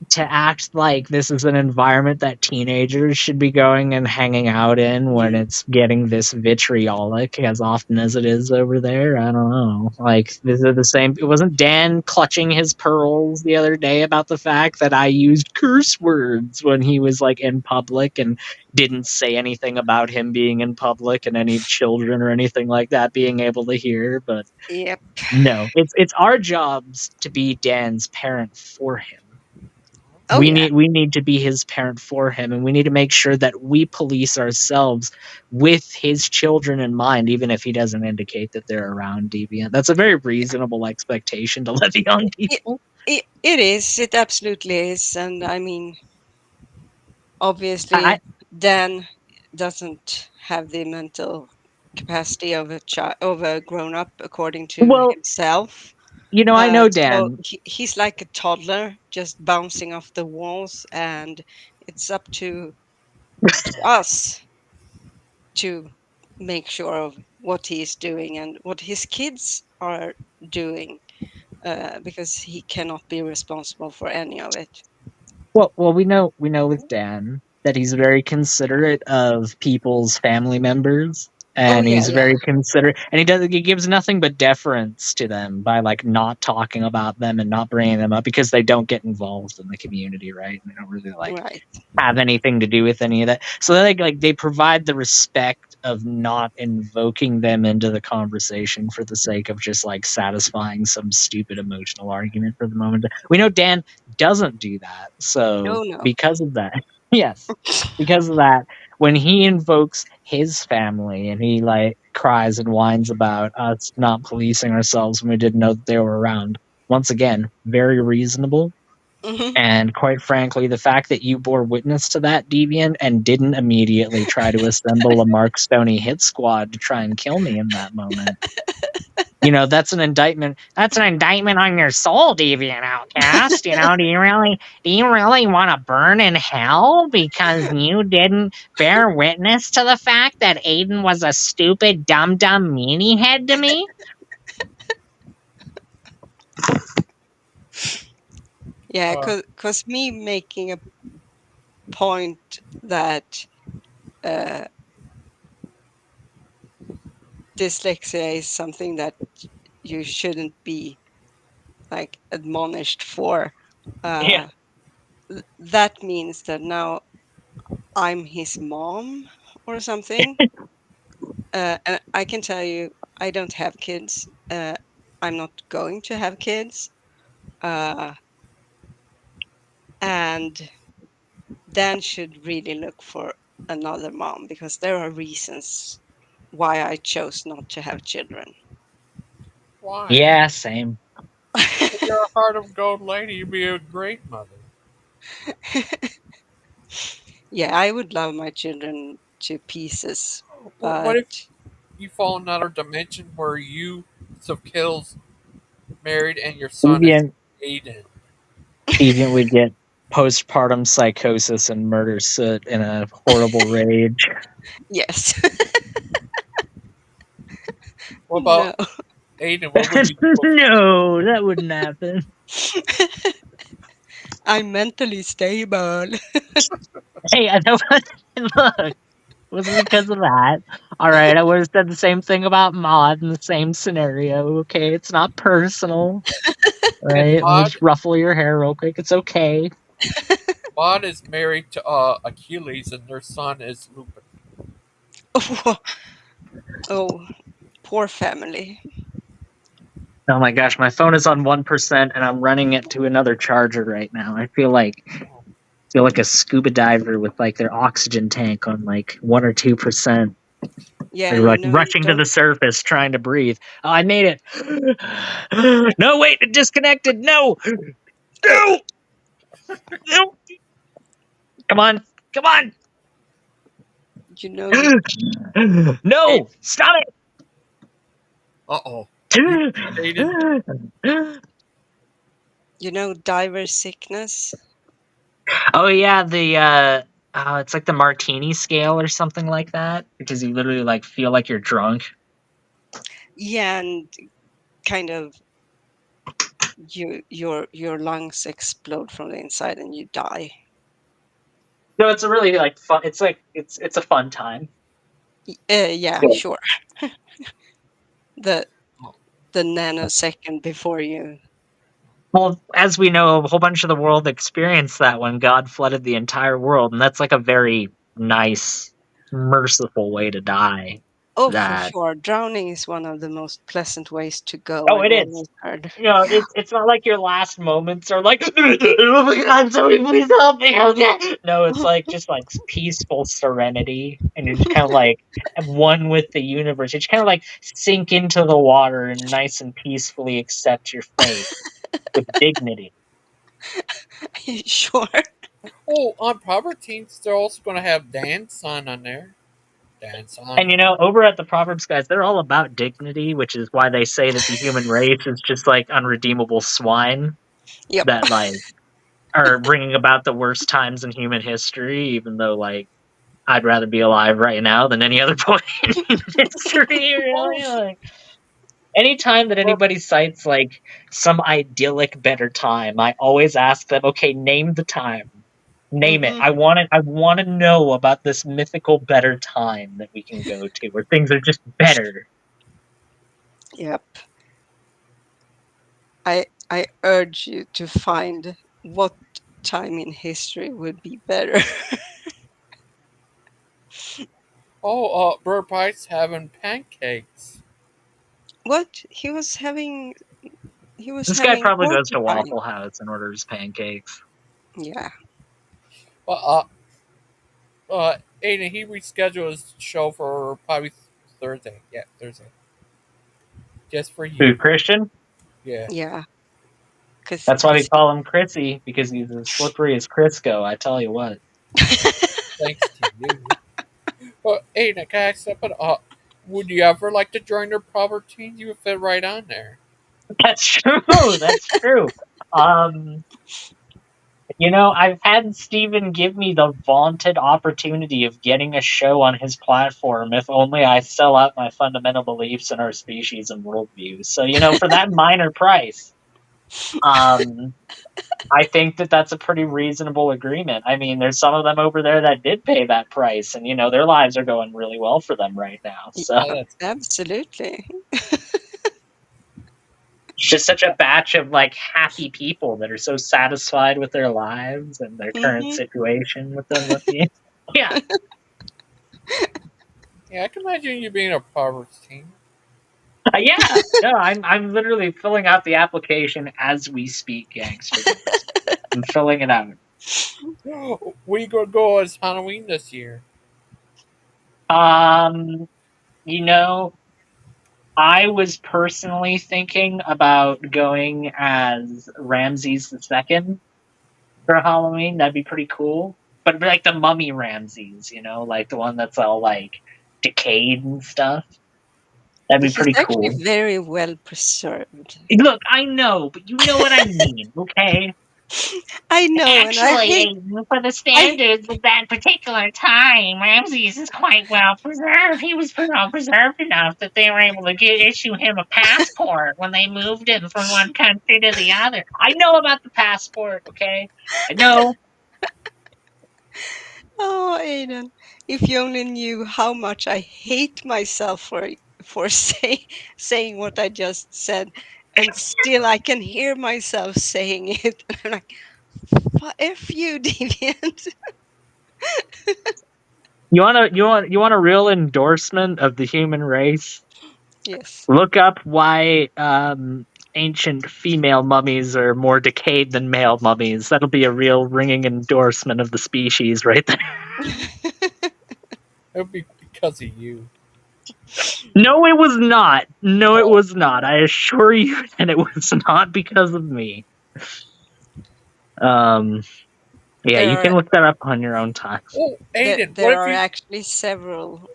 to act like this is an environment that teenagers should be going and hanging out in when it's getting this vitriolic as often as it is over there, I don't know. Like, this is the same. It wasn't Dan clutching his pearls the other day about the fact that I used curse words when he was like in public and didn't say anything about him being in public and any children or anything like that being able to hear. But Yep. no, it's our jobs to be Dan's parent for him. Oh we yeah. need to be his parent for him, and we need to make sure that we police ourselves with his children in mind, even if he doesn't indicate that they're around Deviant. That's a very reasonable expectation to levy on people. It is. It absolutely is. And I mean, obviously, I Dan doesn't have the mental capacity of a grown up, according to well, himself. I know So Dan. he's like a toddler, just bouncing off the walls, and it's up to us to make sure of what he's doing and what his kids are doing, because he cannot be responsible for any of it. Well, we know with Dan that he's very considerate of people's family members, Oh and yeah, he's yeah, very considerate, and he gives nothing but deference to them by like not talking about them and not bringing them up because they don't get involved in the community, right? They don't really like right. have anything to do with any of that. So they provide the respect of not invoking them into the conversation for the sake of just like satisfying some stupid emotional argument for the moment. We know Dan doesn't do that. So Oh no. because of that, yes, because of that, when he invokes his family and he like cries and whines about us not policing ourselves when we didn't know that they were around, once again, very reasonable. Mhm. And quite frankly, the fact that you bore witness to that, Deviant, and didn't immediately try to assemble a Mark Stoney hit squad to try and kill me in that moment, that's an indictment. That's an indictment on your soul, Deviant Outcast. Do you really want to burn in hell because you didn't bear witness to the fact that Aydem was a stupid, dumb meanie head to me? Yeah, because me making a point that uh, dyslexia is something that you shouldn't be like admonished for. Yeah. Uh, that means that now I'm his mom or something. And I can tell you, I don't have kids. I'm not going to have kids. Uh, and Dan should really look for another mom, because there are reasons why I chose not to have children. Why? Yeah, same. If you're a heart of gold lady, you'd be a great mother. Yeah, I would love my children to pieces, What but if you fall in another dimension where you of kills married and your son is Deviant, Aiden? Deviant would get postpartum psychosis and murder soot in a horrible rage. yes. What No. about Aiden? What would you do with him? No, that wouldn't happen. I'm mentally stable. Hey, I know. Look, it wasn't because of that. All right, I would have said the same thing about Maud in the same scenario. Okay, it's not personal. And Right? Let me just ruffle your hair real quick. It's okay. Maud is married to Achilles, and their son is Lupin. Oh, poor family. Oh my gosh, my phone is on 1% and I'm running it to another charger right now. I feel like a scuba diver with like their oxygen tank on like 1 or 2%. Yeah, They're you like know you rushing to don't. the surface trying to breathe. Oh, I made it. No, wait, it disconnected. No. Oh, No. No. Come on. Come on. you know you No. Stop Uh-oh. You it. Aiden. you know diver sickness. Oh yeah, it's like the martini scale or something like that because you literally like feel like you're drunk. Yeah, and kind of your lungs explode from the inside and you die. No, it's a really like fun. It's like it's a fun time. Yeah, sure. The the nanosecond before you. Well, as we know, a whole bunch of the world experienced that when God flooded the entire world, and that's like a very nice, merciful way to die. Oh, for That sure. Drowning is one of the most pleasant ways to go. oh, I've it is. always heard. You know, it's not like your last moments are like, oh my God, sorry, please help me. Okay. No, it's like just like peaceful serenity, and you're just kind of like one with the universe. You just kind of like sink into the water and nice and peacefully accept your fate with dignity. Sure. Oh, on Propertines, they're also going to have dance on there. Dance on. And you know, over at the Proverbs guys, they're all about dignity, which is why they say that the human race is just like unredeemable swine Yep. that like are bringing about the worst times in human history. Even though, like, I'd rather be alive right now than any other point in human history. Oh, Really, like, anytime that or, anybody cites like some idyllic better time, I always ask them, "Okay, name the time." Name it. Hmm. I want it. I want to know about this mythical better time that we can go to where things are just better. Yep. I urge you to find what time in history would be better. Bird Pie's having pancakes. What? He was having This guy probably goes to porcupine. Waffle House and orders pancakes. Yeah. Well, Aiden, he rescheduled his show for probably Thursday. Yeah, Thursday. Just for Who, you. Christian? Yeah. Yeah. Cause That's why we call him Chrissy, because he's as slippery as Crisco, I tell you what. Thanks to you. Well, Aiden, can I ask something? Would you ever like to join their Propertines? You would fit right on there. That's true. That's true. Um, you know, I've had Steven give me the vaunted opportunity of getting a show on his platform if only I sell out my fundamental beliefs in our species and worldview. So, you know, for that minor price, um, I think that that's a pretty reasonable agreement. I mean, there's some of them over there that did pay that price, and, you know, their lives are going really well for them right now. Y- So Oh, that's Absolutely. it's just such a batch of like happy people that are so satisfied with their lives and their current Hmm. situation with them. Yeah, yeah. I can imagine you being a Propertine. yeah. No, I'm literally filling out the application as we speak, Gangster Ghost. I'm filling it out. We gonna go as Halloween this year. Um, you know, I was personally thinking about going as Ramses II for Halloween. That'd be pretty cool. But like the mummy Ramses, you know, like the one that's all like decayed and stuff. That'd be He's pretty actually cool. very well preserved. Look, I know, but you know what I mean, okay? I know, and I Actually, hate. for the I standards of that particular time, Ramses is quite well preserved. He was well preserved enough that they were able to issue him a passport when they moved him from one country to the other. I know about the passport, okay? I know. Oh, Aiden, if you only knew how much I hate myself for saying what I just said, and still I can hear myself saying it. And I'm like, F you, deviant." You want a real endorsement of the human race? Yes. Look up why ancient female mummies are more decayed than male mummies. That'll be a real ringing endorsement of the species right there. It would be because of you. No, it was not. No, it Oh, was not. I assure you that it was not because of me. Um, yeah, There you are can look that up on your own time. oh, there, Aiden, what there if are you actually several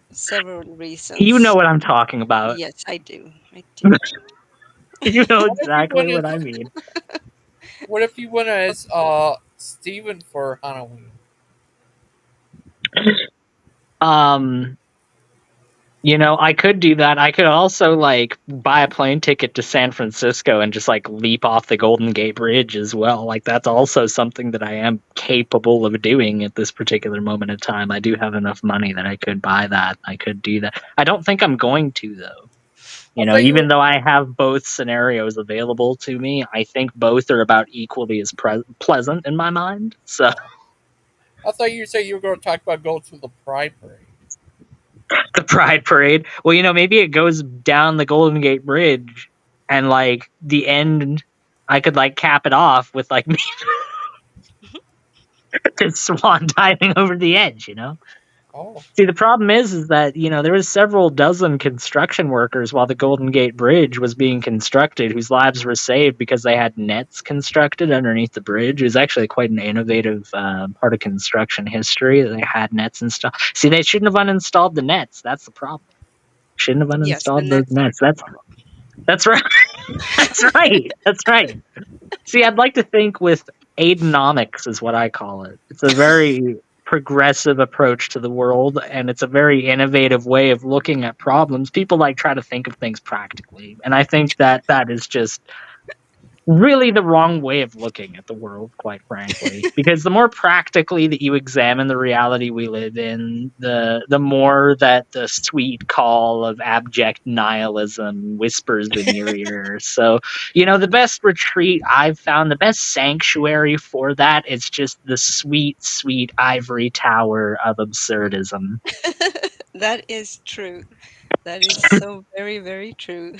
You know reasons. what I'm talking about. Yes, I do. I do. You know what if you exactly went what as I mean. Steven for Halloween? Um, I could do that. I could also like buy a plane ticket to San Francisco and just like leap off the Golden Gate Bridge as well. Like that's also something that I am capable of doing at this particular moment in time. I do have enough money that I could buy that. I could do that. I don't think I'm going to though. I thought you Even were though I have both scenarios available to me, I think both are about equally as pleasant in my mind. So I thought you said you were going to talk about going to the Pride Parade. the Pride Parade. Well, maybe it goes down the Golden Gate Bridge, and like the end, I could like cap it off with like me just swan diving over the edge. Oh, See, the problem is that there was several dozen construction workers while the Golden Gate Bridge was being constructed, whose lives were saved because they had nets constructed underneath the bridge. It was actually quite an innovative part of construction history. They had nets installed. See, they shouldn't have uninstalled the nets. That's the problem. Shouldn't have Yes, the uninstalled those nets are nets. the That's problem. that's right. That's right. That's right. See, I'd like to think with Aydenomics is what I call it. It's a very progressive approach to the world, and it's a very innovative way of looking at problems. People like try to think of things practically, and I think that that is just really the wrong way of looking at the world, quite frankly. Because the more practically that you examine the reality we live in, the more that the sweet call of abject nihilism whispers in your ear. So, the best retreat I've found, the best sanctuary for that is just the sweet, sweet ivory tower of absurdism. That is true. That is so very, very true.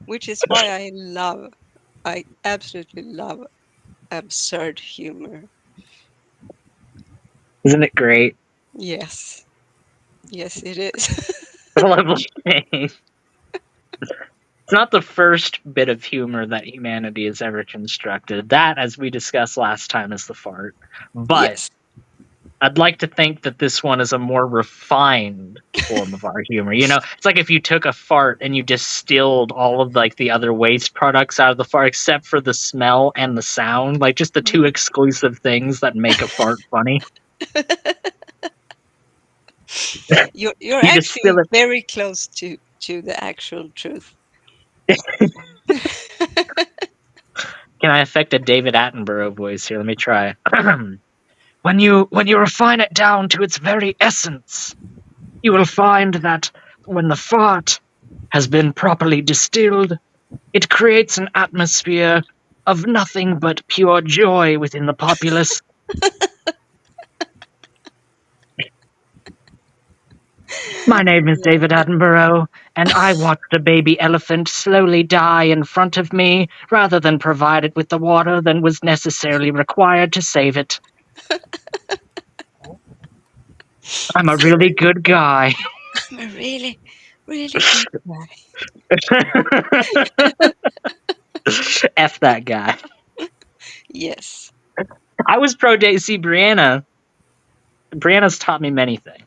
Which is why I absolutely love absurd humor. Isn't it great? Yes. Yes, it is. Lovely thing. It's not the first bit of humor that humanity has ever constructed. That, as we discussed last time, is the fart. But Yes. I'd like to think that this one is a more refined form of our humor. It's like if you took a fart and you distilled all of like the other waste products out of the fart, except for the smell and the sound, like just the two exclusive things that make a fart funny. You're You distill actually it. very close to the actual truth. Can I affect a David Attenborough voice here? Let me try. When you refine it down to its very essence, you will find that when the fart has been properly distilled, it creates an atmosphere of nothing but pure joy within the populace. My name is David Attenborough, and I watched a baby elephant slowly die in front of me rather than provide it with the water that was necessarily required to save it. I'm a really good guy. I'm a really, really good guy. F that guy. Yes. I was pro Daisy Brianna. Brianna's taught me many things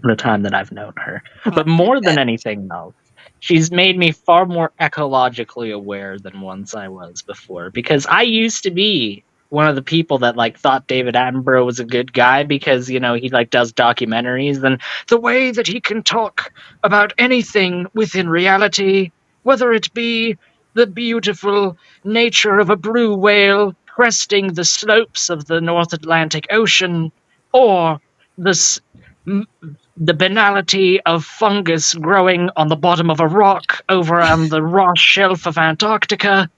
in the time that I've known her. I But bet more than that. anything else, she's made me far more ecologically aware than once I was before. Because I used to be one of the people that like thought David Attenborough was a good guy because, he like does documentaries and the way that he can talk about anything within reality, whether it be the beautiful nature of a blue whale cresting the slopes of the North Atlantic Ocean, or the the banality of fungus growing on the bottom of a rock over on the Ross Shelf of Antarctica.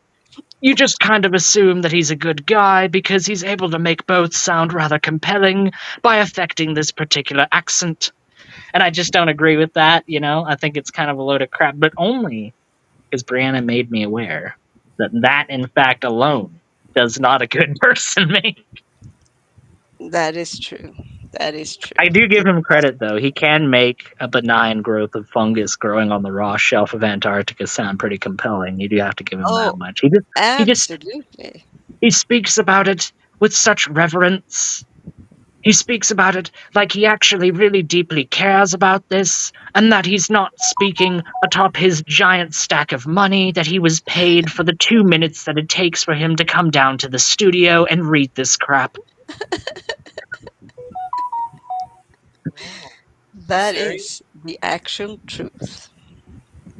you just kind of assume that he's a good guy because he's able to make both sound rather compelling by affecting this particular accent. And I just don't agree with that, you know? I think it's kind of a load of crap, but only because Brianna made me aware that in fact alone does not a good person make. That is true. That is true. I do give It him does. credit, though. He can make a benign growth of fungus growing on the raw shelf of Antarctica sound pretty compelling. You do have to give him that Oh, much. He just absolutely. he speaks about it with such reverence. He speaks about it like he actually really deeply cares about this, and that he's not speaking atop his giant stack of money that he was paid for the 2 minutes that it takes for him to come down to the studio and read this crap. Oh, That serious? is the actual truth.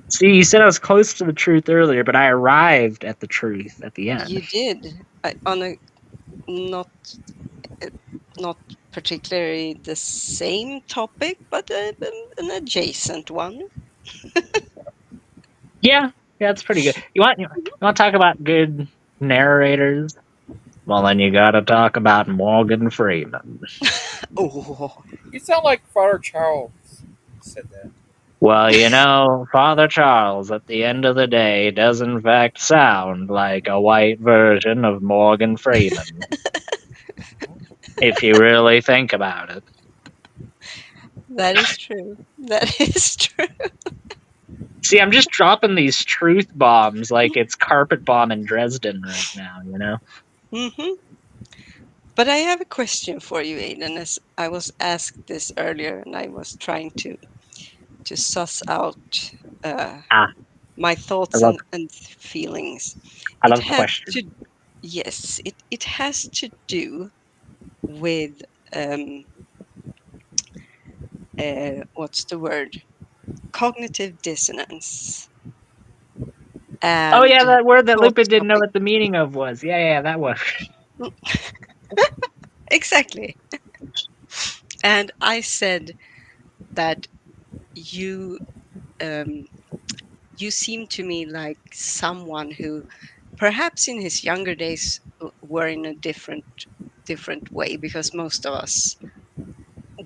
See, you said I was close to the truth earlier, but I arrived at the truth at the end. You did on a not uh, not particularly the same topic, but an adjacent one. Yeah, that's pretty good. You want to talk about good narrators? Well, then you got to talk about Morgan Freeman. Oh, You sound like Father Charles said that. Well, Father Charles at the end of the day does in fact sound like a white version of Morgan Freeman, if you really think about it. that is true. That is true. See, I'm just dropping these truth bombs like it's carpet bomb in Dresden right now. Hmm. But I have a question for you, Aiden. As I was asked this earlier, and I was trying to suss out Ah, my I thoughts love and feelings. I It love has questions. to, yes, it has to do with what's the word? Cognitive dissonance Oh and yeah, that word that thought Lupin didn't know stopping. what the meaning of was. Yeah, that one. Exactly. And I said that you um, you seem to me like someone who perhaps in his younger days were in a different way, because most of us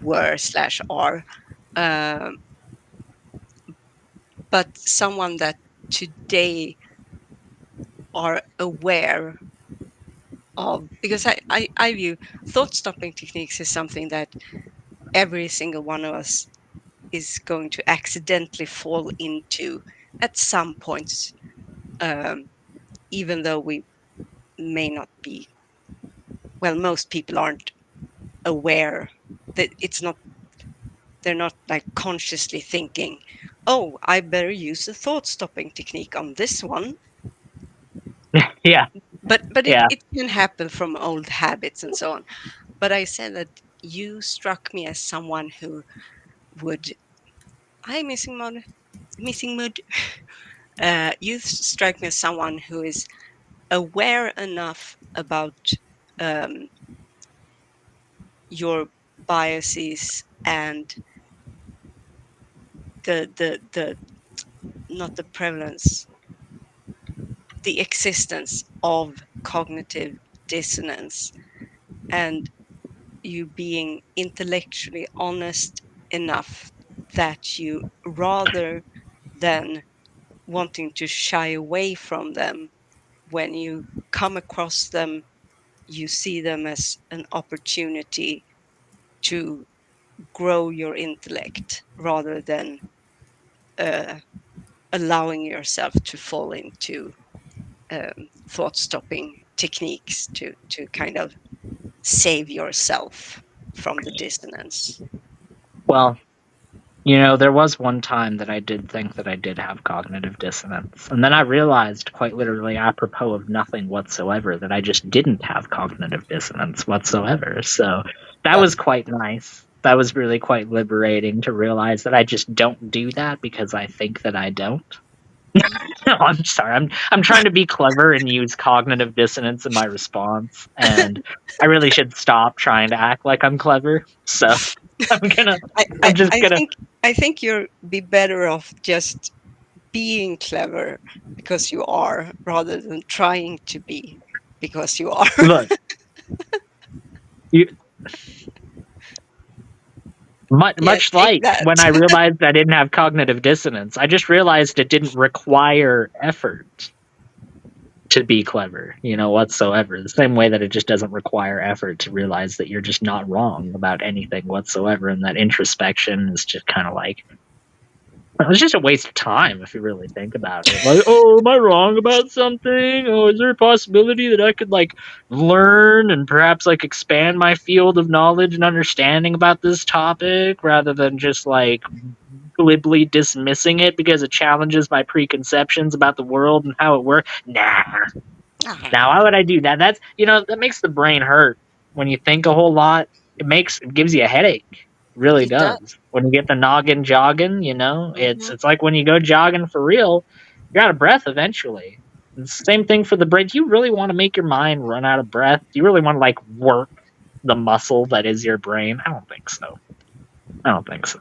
were slash are, um, but someone that today are aware of, because I view thought stopping techniques as something that every single one of us is going to accidentally fall into at some points, um, even though we may not be, well, most people aren't aware that it's not, they're not like consciously thinking, oh, I better use a thought stopping technique on this one. Yeah, But yeah. it can happen from old habits and so on. But I said that you struck me as someone who would, hi missing mood. You strike me as someone who is aware enough about um, your biases and the not the prevalence, the existence of cognitive dissonance, and you being intellectually honest enough that you, rather than wanting to shy away from them, when you come across them, you see them as an opportunity to grow your intellect rather than uh, allowing yourself to fall into thought stopping techniques to kind of save yourself from the dissonance. Well, there was one time that I did think that I did have cognitive dissonance. And then I realized, quite literally, apropos of nothing whatsoever, that I just didn't have cognitive dissonance whatsoever. So that was That's quite nice. That was really quite liberating to realize that I just don't do that because I think that I don't. No, I'm sorry. I'm trying to be clever and use cognitive dissonance in my response, and I really should stop trying to act like I'm clever. So I'm gonna I, I'm I, just I gonna think I think you'll be better off just being clever because you are, rather than trying to be because you are. Look, you, Yeah, much take like that. when I realized I didn't have cognitive dissonance, I just realized it didn't require effort to be clever, whatsoever. The same way that it just doesn't require effort to realize that you're just not wrong about anything whatsoever. And that introspection is just kind of like, well, it's just a waste of time if you really think about it. Like, oh, am I wrong about something? Oh, is there a possibility that I could learn and perhaps expand my field of knowledge and understanding about this topic rather than just glibly dismissing it because it challenges my preconceptions about the world and how it works? Nah. Now, why would I do that? That's that makes the brain hurt when you think a whole lot. It gives you a headache. It really It does. does. When you get the noggin jogging, Hmm. it's like when you go jogging for real, you're out of breath eventually. It's the same thing for the brain. Do you really want to make your mind run out of breath? Do you really want to work the muscle that is your brain? I don't think so. I don't think so.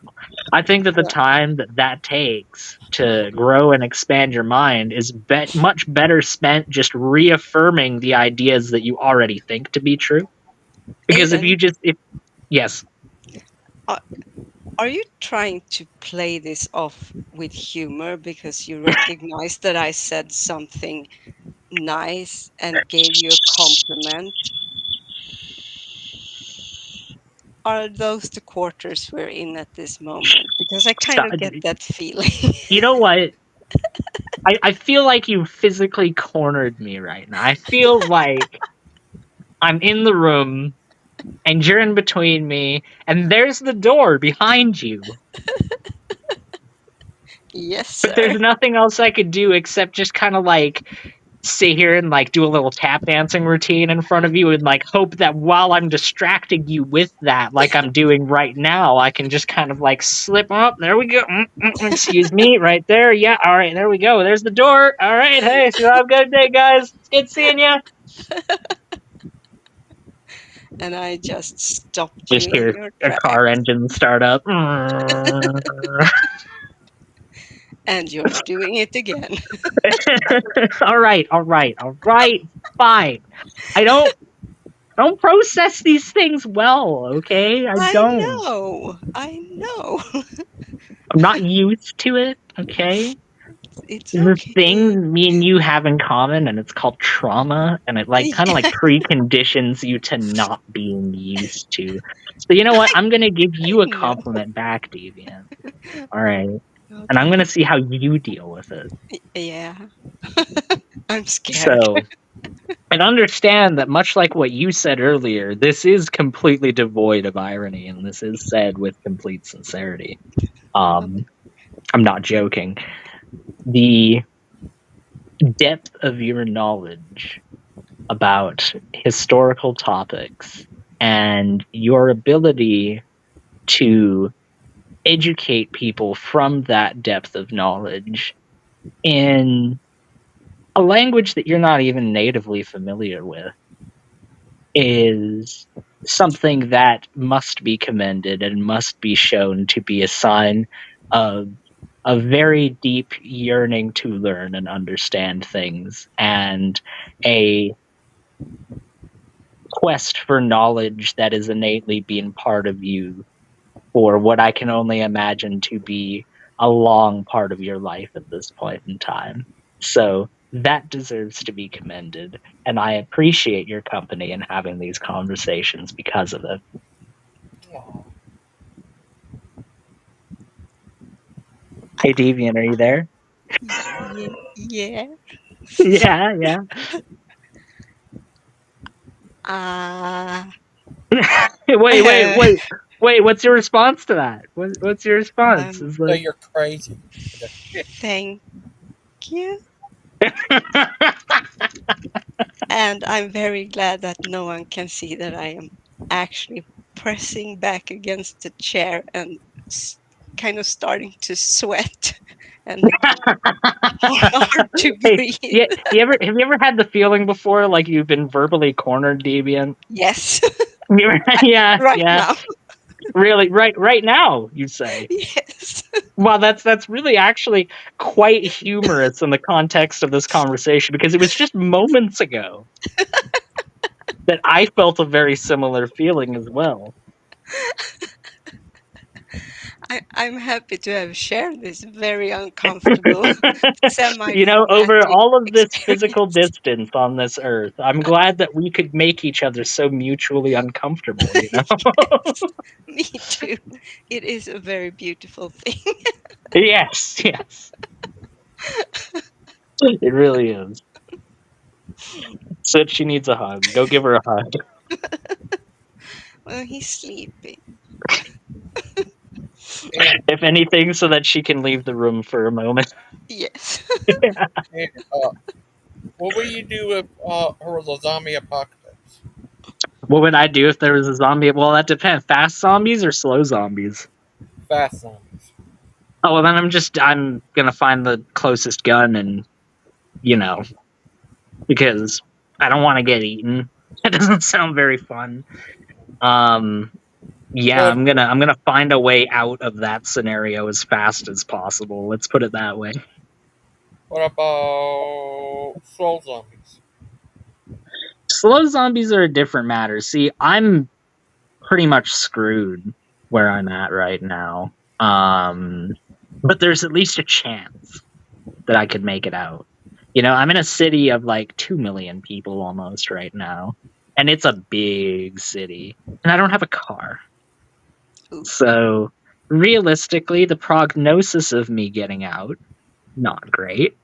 I think that the time that takes to grow and expand your mind is much better spent just reaffirming the ideas that you already think to be true. Because Aiden, if yes, are you trying to play this off with humor because you recognize that I said something nice and gave you a compliment? Are those the quarters we're in at this moment? Because I kind stop. of get that feeling. You know what? I feel like you physically cornered me right now. I feel like I'm in the room and you're in between me, and there's the door behind you. Yes, But sir. there's nothing else I could do except just kind of sit here and do a little tap dancing routine in front of you and hope that while I'm distracting you with that, like I'm doing right now, I can just kind of slip up. There we go. Excuse me, right there. Yeah, all right, there we go. There's the door. All right, hey, so have a good day, guys. It's good seeing you. And I just stopped you Just in hear your a car tracks. engine start up. And you're doing it again. All right, fine. I don't process these things well, okay? I I don't. know. I know. I'm not used to it, okay? It's There's this okay. thing me and you have in common, and it's called trauma, and it kind of Yeah, preconditions you to not being used to. So you know what? I'm gonna give I you a know. compliment back, Deviant. All right, and I'm Okay. gonna see how you deal with it. Yeah. I'm scared. So, and understand that much like what you said earlier, this is completely devoid of irony, and this is said with complete sincerity. I'm not joking. The depth of your knowledge about historical topics and your ability to educate people from that depth of knowledge in a language that you're not even natively familiar with is something that must be commended and must be shown to be a sign of a very deep yearning to learn and understand things and a quest for knowledge that is innately being part of you for what I can only imagine to be a long part of your life at this point in time. So that deserves to be commended, and I appreciate your company and having these conversations because of it. Aw. Hey, Deviant, are you there? Yeah. Yeah, yeah. Uh, Wait. What's your response to that? What's your response? um, It's no, you're crazy. thank you. And I'm very glad that no one can see that I am actually pressing back against the chair and kind of starting to sweat and hard to Hey, breathe. yeah, have you ever had the feeling before like you've been verbally cornered, Deviant? Yes, Yeah, right yeah. now. Really, right now, you say? Yes. Well, that's really actually quite humorous in the context of this conversation because it was just moments ago that I felt a very similar feeling as well. I'm happy to have shared this very uncomfortable, Over semi-traumatic all of this physical experience. distance on this earth, I'm glad that we could make each other so mutually uncomfortable, Yes, me too. It is a very beautiful thing. Yes, yes. It really is. Said she needs a hug. Go give her a hug. Well, he's sleeping. And, If anything, so that she can leave the room for a moment. Yes. and what would you do if there was a zombie apocalypse? What would I do if there was a zombie? Well, that depends. Fast zombies or slow zombies? Fast zombies. Oh, well, then I'm gonna find the closest gun and, you know, because I don't want to get eaten. That doesn't sound very fun. Um, yeah, What I'm gonna find a way out of that scenario as fast as possible. Let's put it that way. what about slow zombies? Slow zombies are a different matter. See, I'm pretty much screwed where I'm at right now. But there's at least a chance that I could make it out. I'm in a city of like 2 million people almost right now, and it's a big city, and I don't have a car. Ooh. So realistically, the prognosis of me getting out, not great.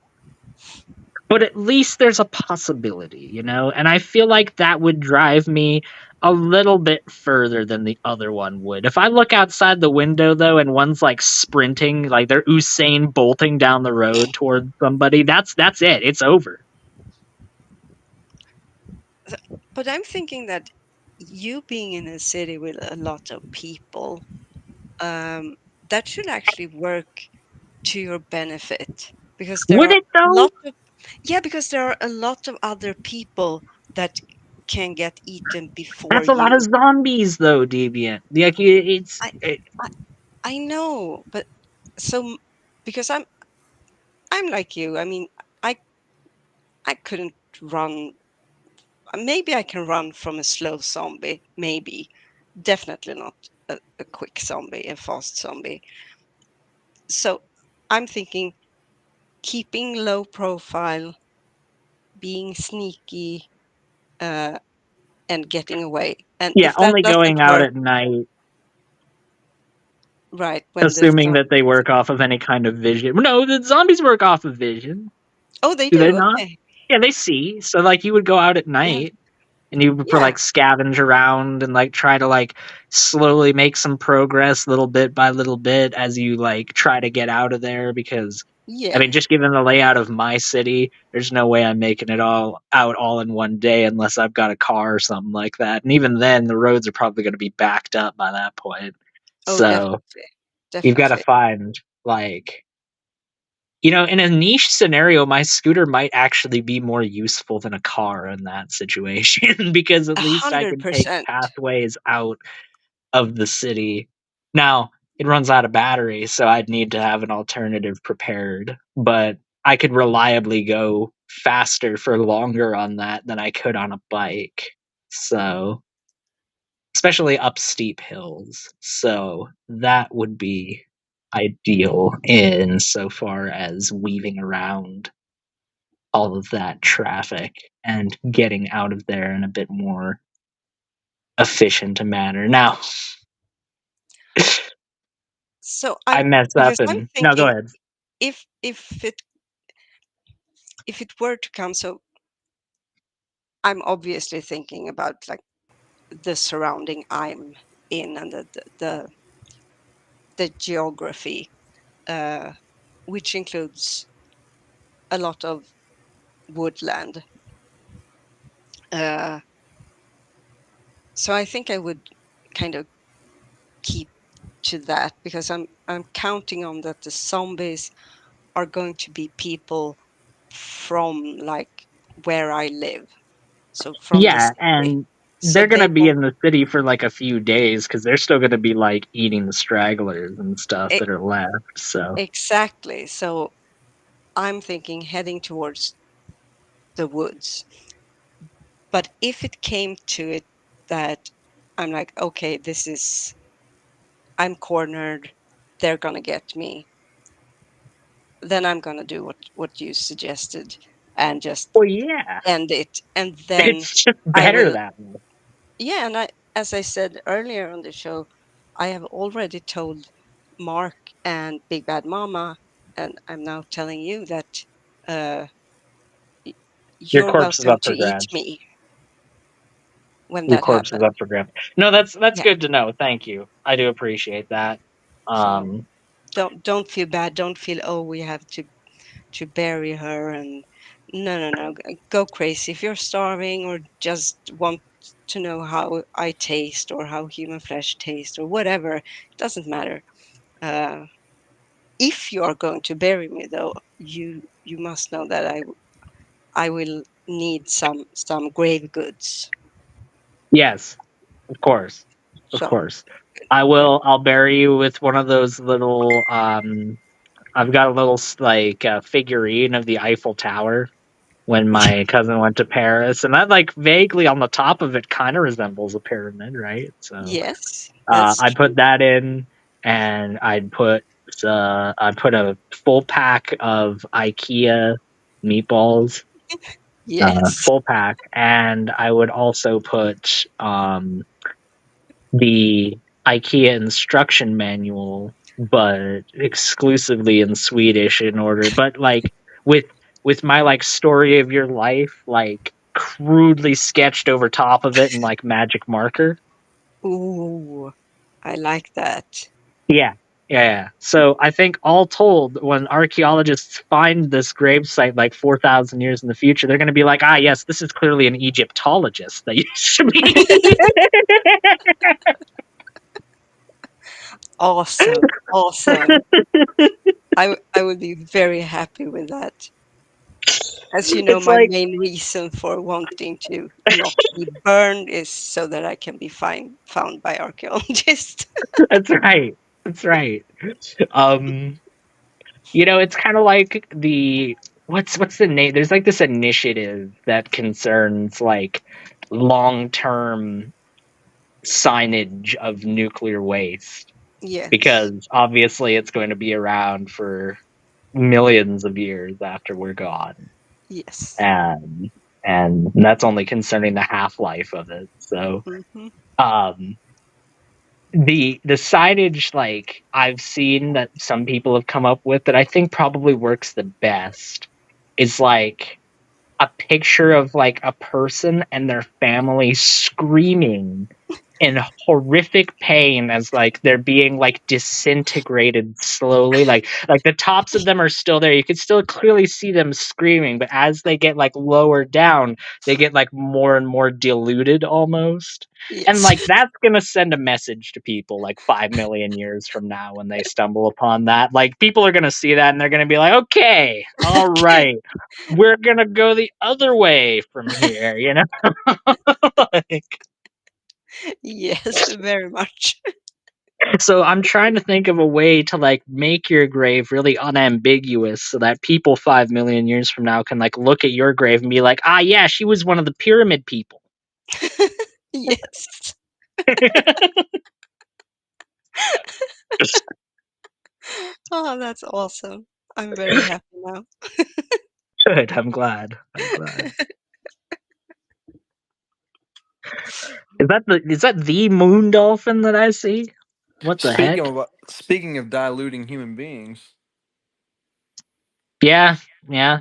But at least there's a possibility. And I feel like that would drive me a little bit further than the other one would. If I look outside the window though and one's like sprinting, like they're Usain bolting down the road towards somebody, that's it. It's over. But I'm thinking that you being in a city with a lot of people, that should actually work to your benefit because there Would are it a though? lot of because there are a lot of other people that can get eaten before That's a lot you. of zombies though, Deviant. Like it's I I, I know, but so because I'm like you. I mean, I I couldn't run. Maybe I can run from a slow zombie. Maybe, definitely not a quick zombie, a fast zombie. So I'm thinking keeping low profile, being sneaky, uh, and getting away. And yeah, if that only doesn't going out work, at night, right, when the assuming that they zombies. work off of any kind of vision. No, the zombies work off of vision. Oh, they Do they do. not? Okay. Yeah, they see. So like you would go out at Yeah. night and you would Yeah. like scavenge around and like try to like slowly make some progress little bit by little bit as you like try to get out of there because I Yeah. mean just given the layout of my city, there's no way I'm making it all out all in one day unless I've got a car or something like that. And even then the roads are probably going to be backed up by that point. Oh, So, definitely. you've got to Definitely. find like in a niche scenario, my scooter might actually be more useful than a car in that situation because at A least I hundred can take percent. pathways out of the city. Now, it runs out of battery, so I'd need to have an alternative prepared, but I could reliably go faster for longer on that than I could on a bike. So, especially up steep hills. So, that would be ideal in so far as weaving around all of that traffic and getting out of there in a bit more efficient a manner. Now, So I I'm mess up because I'm and no, go thinking ahead. if it were to come, so I'm obviously thinking about like the surrounding I'm in and the geography, uh, which includes a lot of woodland. Uh, so I think I would kind of keep to that because I'm counting on that the zombies are going to be people from like where I live, so from the Yeah, city. and So they're gonna they be won't in the city for like a few days because they're still gonna be like eating the stragglers and stuff e- that are left. So exactly. So I'm thinking heading towards the woods. But if it came to it that I'm like, okay, I'm cornered, they're gonna get me, then I'm gonna do what you suggested and just well, yeah, end it. And then it's just I better will, that way. yeah, and as I said earlier on the show, I have already told Mark and Big Bad Mama, and I'm now telling you that uh, y- Your you're corpse is welcome up to for eat grabs. me when Your that corpse is happens. up for grabs. No, that's Yeah. good to know. Thank you. I do appreciate that. So Um, don't feel bad. Don't feel, oh, we have to bury her. And no, go crazy if you're starving or just want to know how I taste or how human flesh tastes or whatever. It doesn't matter. If you are going to bury me, though, you must know that I will need some grave goods. yes, of course, of So course. I good. will. I'll bury you with one of those little. I've got a little like figurine of the Eiffel Tower when my cousin went to Paris, and that like vaguely on the top of it kind of resembles a pyramid, right? So Yes, that's I true. put that in, and I put a full pack of IKEA meatballs, Yes. full pack, and I would also put the IKEA instruction manual, but exclusively in Swedish in order, but like with my like story of your life like crudely sketched over top of it in like magic marker. Ooh, I like that. Yeah. Yeah. So I think all told, when archaeologists find this grave site like 4,000 years in the future, they're going to be like, ah, yes, this is clearly an Egyptologist that used to be. Awesome, awesome. I would be very happy with that. As you know, It's my like, main reason for wanting to not be burned is so that I can be found by archaeologists. that's right. That's right. Um, it's kind of like what's the name? There's like this initiative that concerns like long-term signage of nuclear waste Yes, because obviously it's going to be around for millions of years after we're gone, yes. and that's only concerning the half-life of it. So Hmm. um the signage like I've seen that some people have come up with that I think probably works the best is like a picture of like a person and their family screaming in horrific pain as like they're being like disintegrated slowly, like the tops of them are still there, you can still clearly see them screaming, but as they get like lower down they get like more and more diluted almost, and Yes, like that's gonna send a message to people like 5 million years from now when they stumble upon that, like people are gonna see that and they're gonna be like, okay, all right, we're gonna go the other way from here, like, yes, very much. so I'm trying to think of a way to like make your grave really unambiguous so that people 5 million years from now can like look at your grave and be like, ah, yeah, she was one of the pyramid people. Yes. Oh, that's awesome. I'm very happy now. Good. I'm glad. I'm glad. Is that the moon dolphin that I see? What the heck? Speaking of diluting human beings, Yeah, yeah.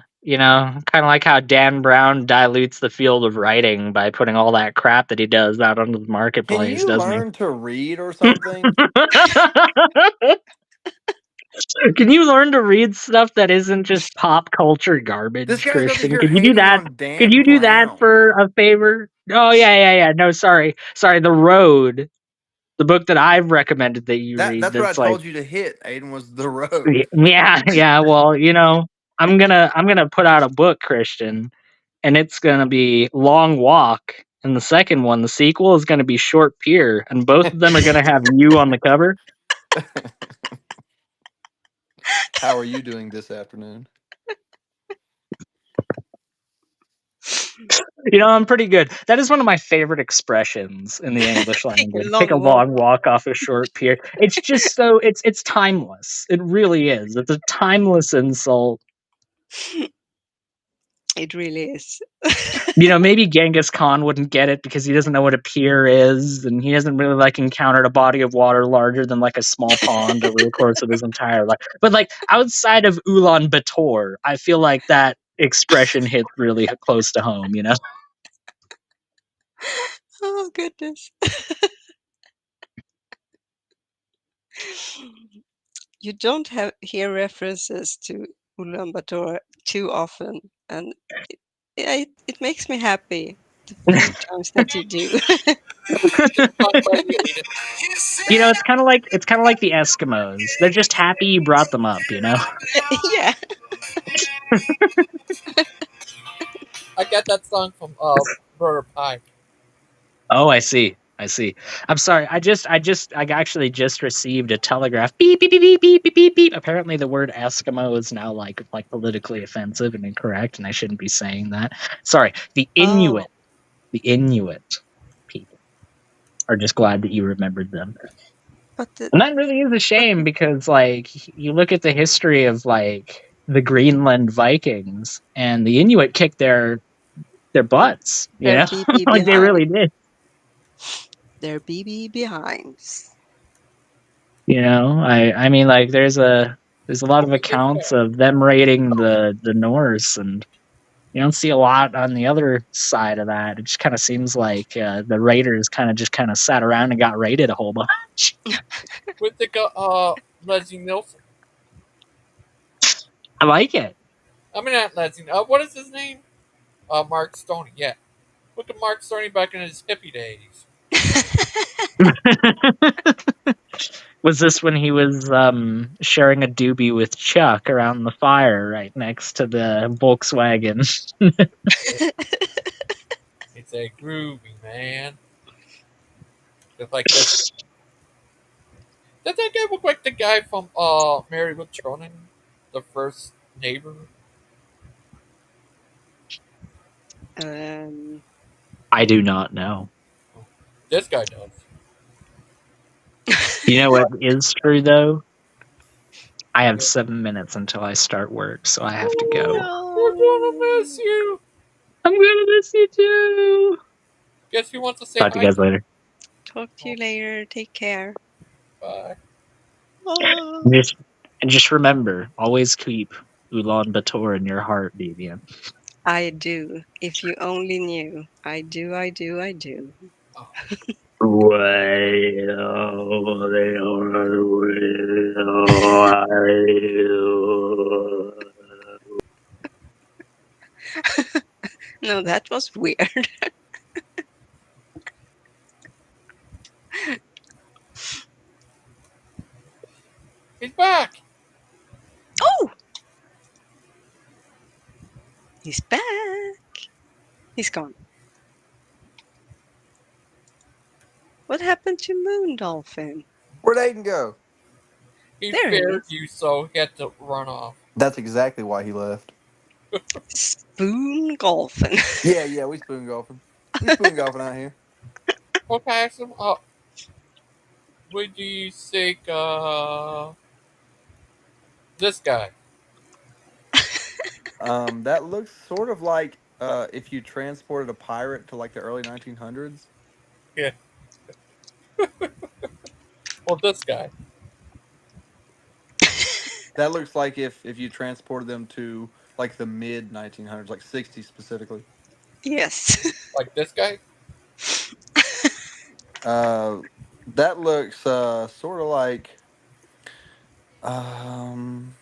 Kind of like how Dan Brown dilutes the field of writing by putting all that crap that he does out onto the can marketplace, you doesn't he? learn to read or something? Can you learn to read stuff that isn't just pop culture This garbage, guy's over Christian? here Could you do hating that? on Could Dan you do that Brown. for a favor? Oh yeah, yeah, yeah. No, sorry. Sorry, The Road, the book that I've recommended that you read That's what I that's like, told you to hit. Aiden was the road. yeah, yeah, well, I'm going to put out a book, Christian, and it's going to be Long Walk, And the second one, the sequel, is going to be Short Pier, and both of them are going to have you on the cover. How are you doing this afternoon? I'm pretty good. That is one of my favorite expressions in the English Take a language. Take a long walk. long walk off a short pier. It's just so it's timeless. It really is. It's a timeless insult. It really is. Maybe Genghis Khan wouldn't get it because he doesn't know what a pier is, and he hasn't really encountered a body of water larger than a small pond over the course of his entire life. But outside of Ulaanbaatar, I feel like that expression hits really close to home. Oh goodness. You don't hear references to Ulaanbaatar too often, and it makes me happy the few times that you do. It's fun by you, Aiden. It's kind of like the Eskimos. They're just happy you brought them up. Yeah. I got that song from Brother Pie. Oh, I see. I see. I'm sorry. I actually just received a telegraph. Beep beep beep beep beep beep beep beep. Apparently, the word Eskimo is now politically offensive and incorrect, and I shouldn't be saying that. Sorry. Oh, The Inuit people are just glad that you remembered them. but And that really is a shame because, you look at the history of the Greenland Vikings, and the Inuit kicked their butts. their BB Like they behind. really did. Their BB behinds. I mean, there's a lot of Who is this accounts guy? of them raiding the Norse, and you don't see a lot on the other side of that. It just kind of seems like the raiders kind of sat around and got raided a whole bunch. With the Leslie Nielsen. I like it. I mean, not Leslie. What is his name? Mark Stoney. Yeah. Look at Mark Stoney back in his hippie days. Was this when he was sharing a doobie with Chuck around the fire right next to the Volkswagen? It's a groovy man. Just like this. Does that guy look like the guy from Married with Children? The first neighbor? um, I do not know. This guy does. You know what is true though? I have 7 minutes until I start work, so I have to go. We're gonna miss no. you. I'm gonna miss you too. Guess who wants to say Talk to you hi? guys later. Talk to you later. Take care. Bye. Oh. And just remember, always keep Ulaanbaatar in your heart, Deviant. I do. If you only knew. I do, I do, I do. Oh. No, that was weird. He's back. Oh! He's back. He's gone. What happened to Moon Dolphin? Where'd Aiden go? He There he feared is. you, so he had to run off. That's exactly why he left. Spoon Golfin. Yeah, we spoon golfing. We spoon golfing out here. Okay, I asked him, what do you think, this guy? That looks sort of like if you transported a pirate to the early 1900s. Yeah. Well, this guy. That looks like if you transported them to the mid 1900s, 60s specifically. Yes. Like this guy? That looks sort of um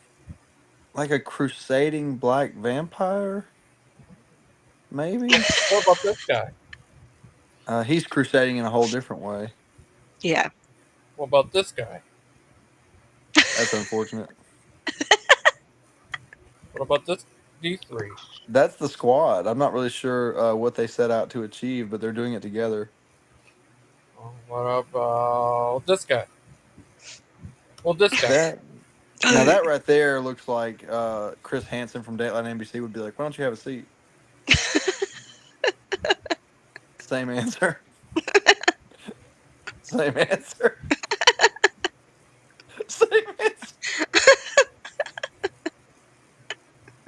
like a crusading black vampire, maybe. What about this guy? He's crusading in a whole different way. Yeah. What about this guy? That's unfortunate. What about this? D3. That's the squad. I'm not really sure what they set out to achieve, but they're doing it together. What about this guy? Well, this guy. That now that right there looks like Chris Hansen from Dateline NBC would be like, "Why don't you have a seat?" Same answer. Same answer. Same answer.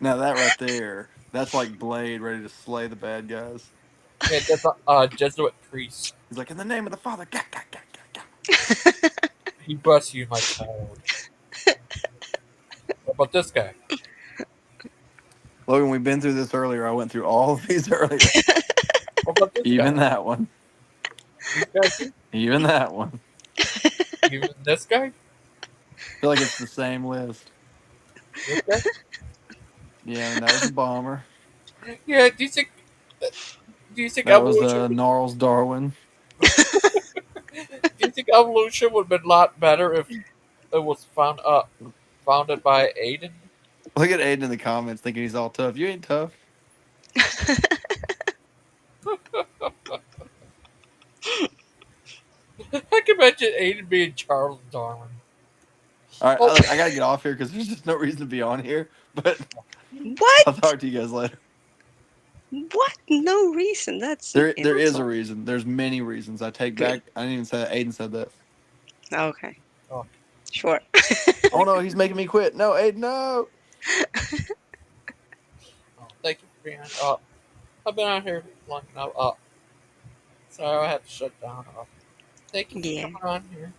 Now that right there, that's like Blade ready to slay the bad guys. Yeah, that's a Jesuit priest. He's like, "In the name of the Father." Gah, gah, gah, gah, gah. He bless you, my child. What about this guy? Logan, we've been through this earlier. I went through all of these earlier. What about this Even guy? that one. These guys here? Even that one. Even this guy? I feel like it's the same list. This guy? Yeah, and that was a bomber. Yeah. Do you think That was evolution? Gnarls Darwin. Do you think evolution would have been a lot better if it was founded by Aiden? Look at Aiden in the comments thinking he's all tough. You ain't tough. I can imagine Aiden being Charles Darwin. All right, Oh, look, I gotta get off here because there's just no reason to be on here. But What? I'll talk to you guys later. What? No reason. That's an There is a insult. reason. There's many reasons. I take Good. back. I didn't even say that. Aiden said that. Okay. oh, Sure. Oh no, he's making me quit. No, Aiden, no. thank you for being on. I've been on here long enough. So I had to shut down. Thank you for Yeah. coming on here.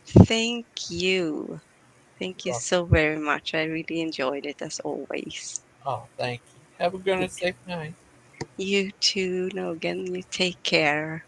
Thank you. Thank you Oh, so very much. I really enjoyed it as always. thank you. Have a good and safe night. You too, Nogan. You take care.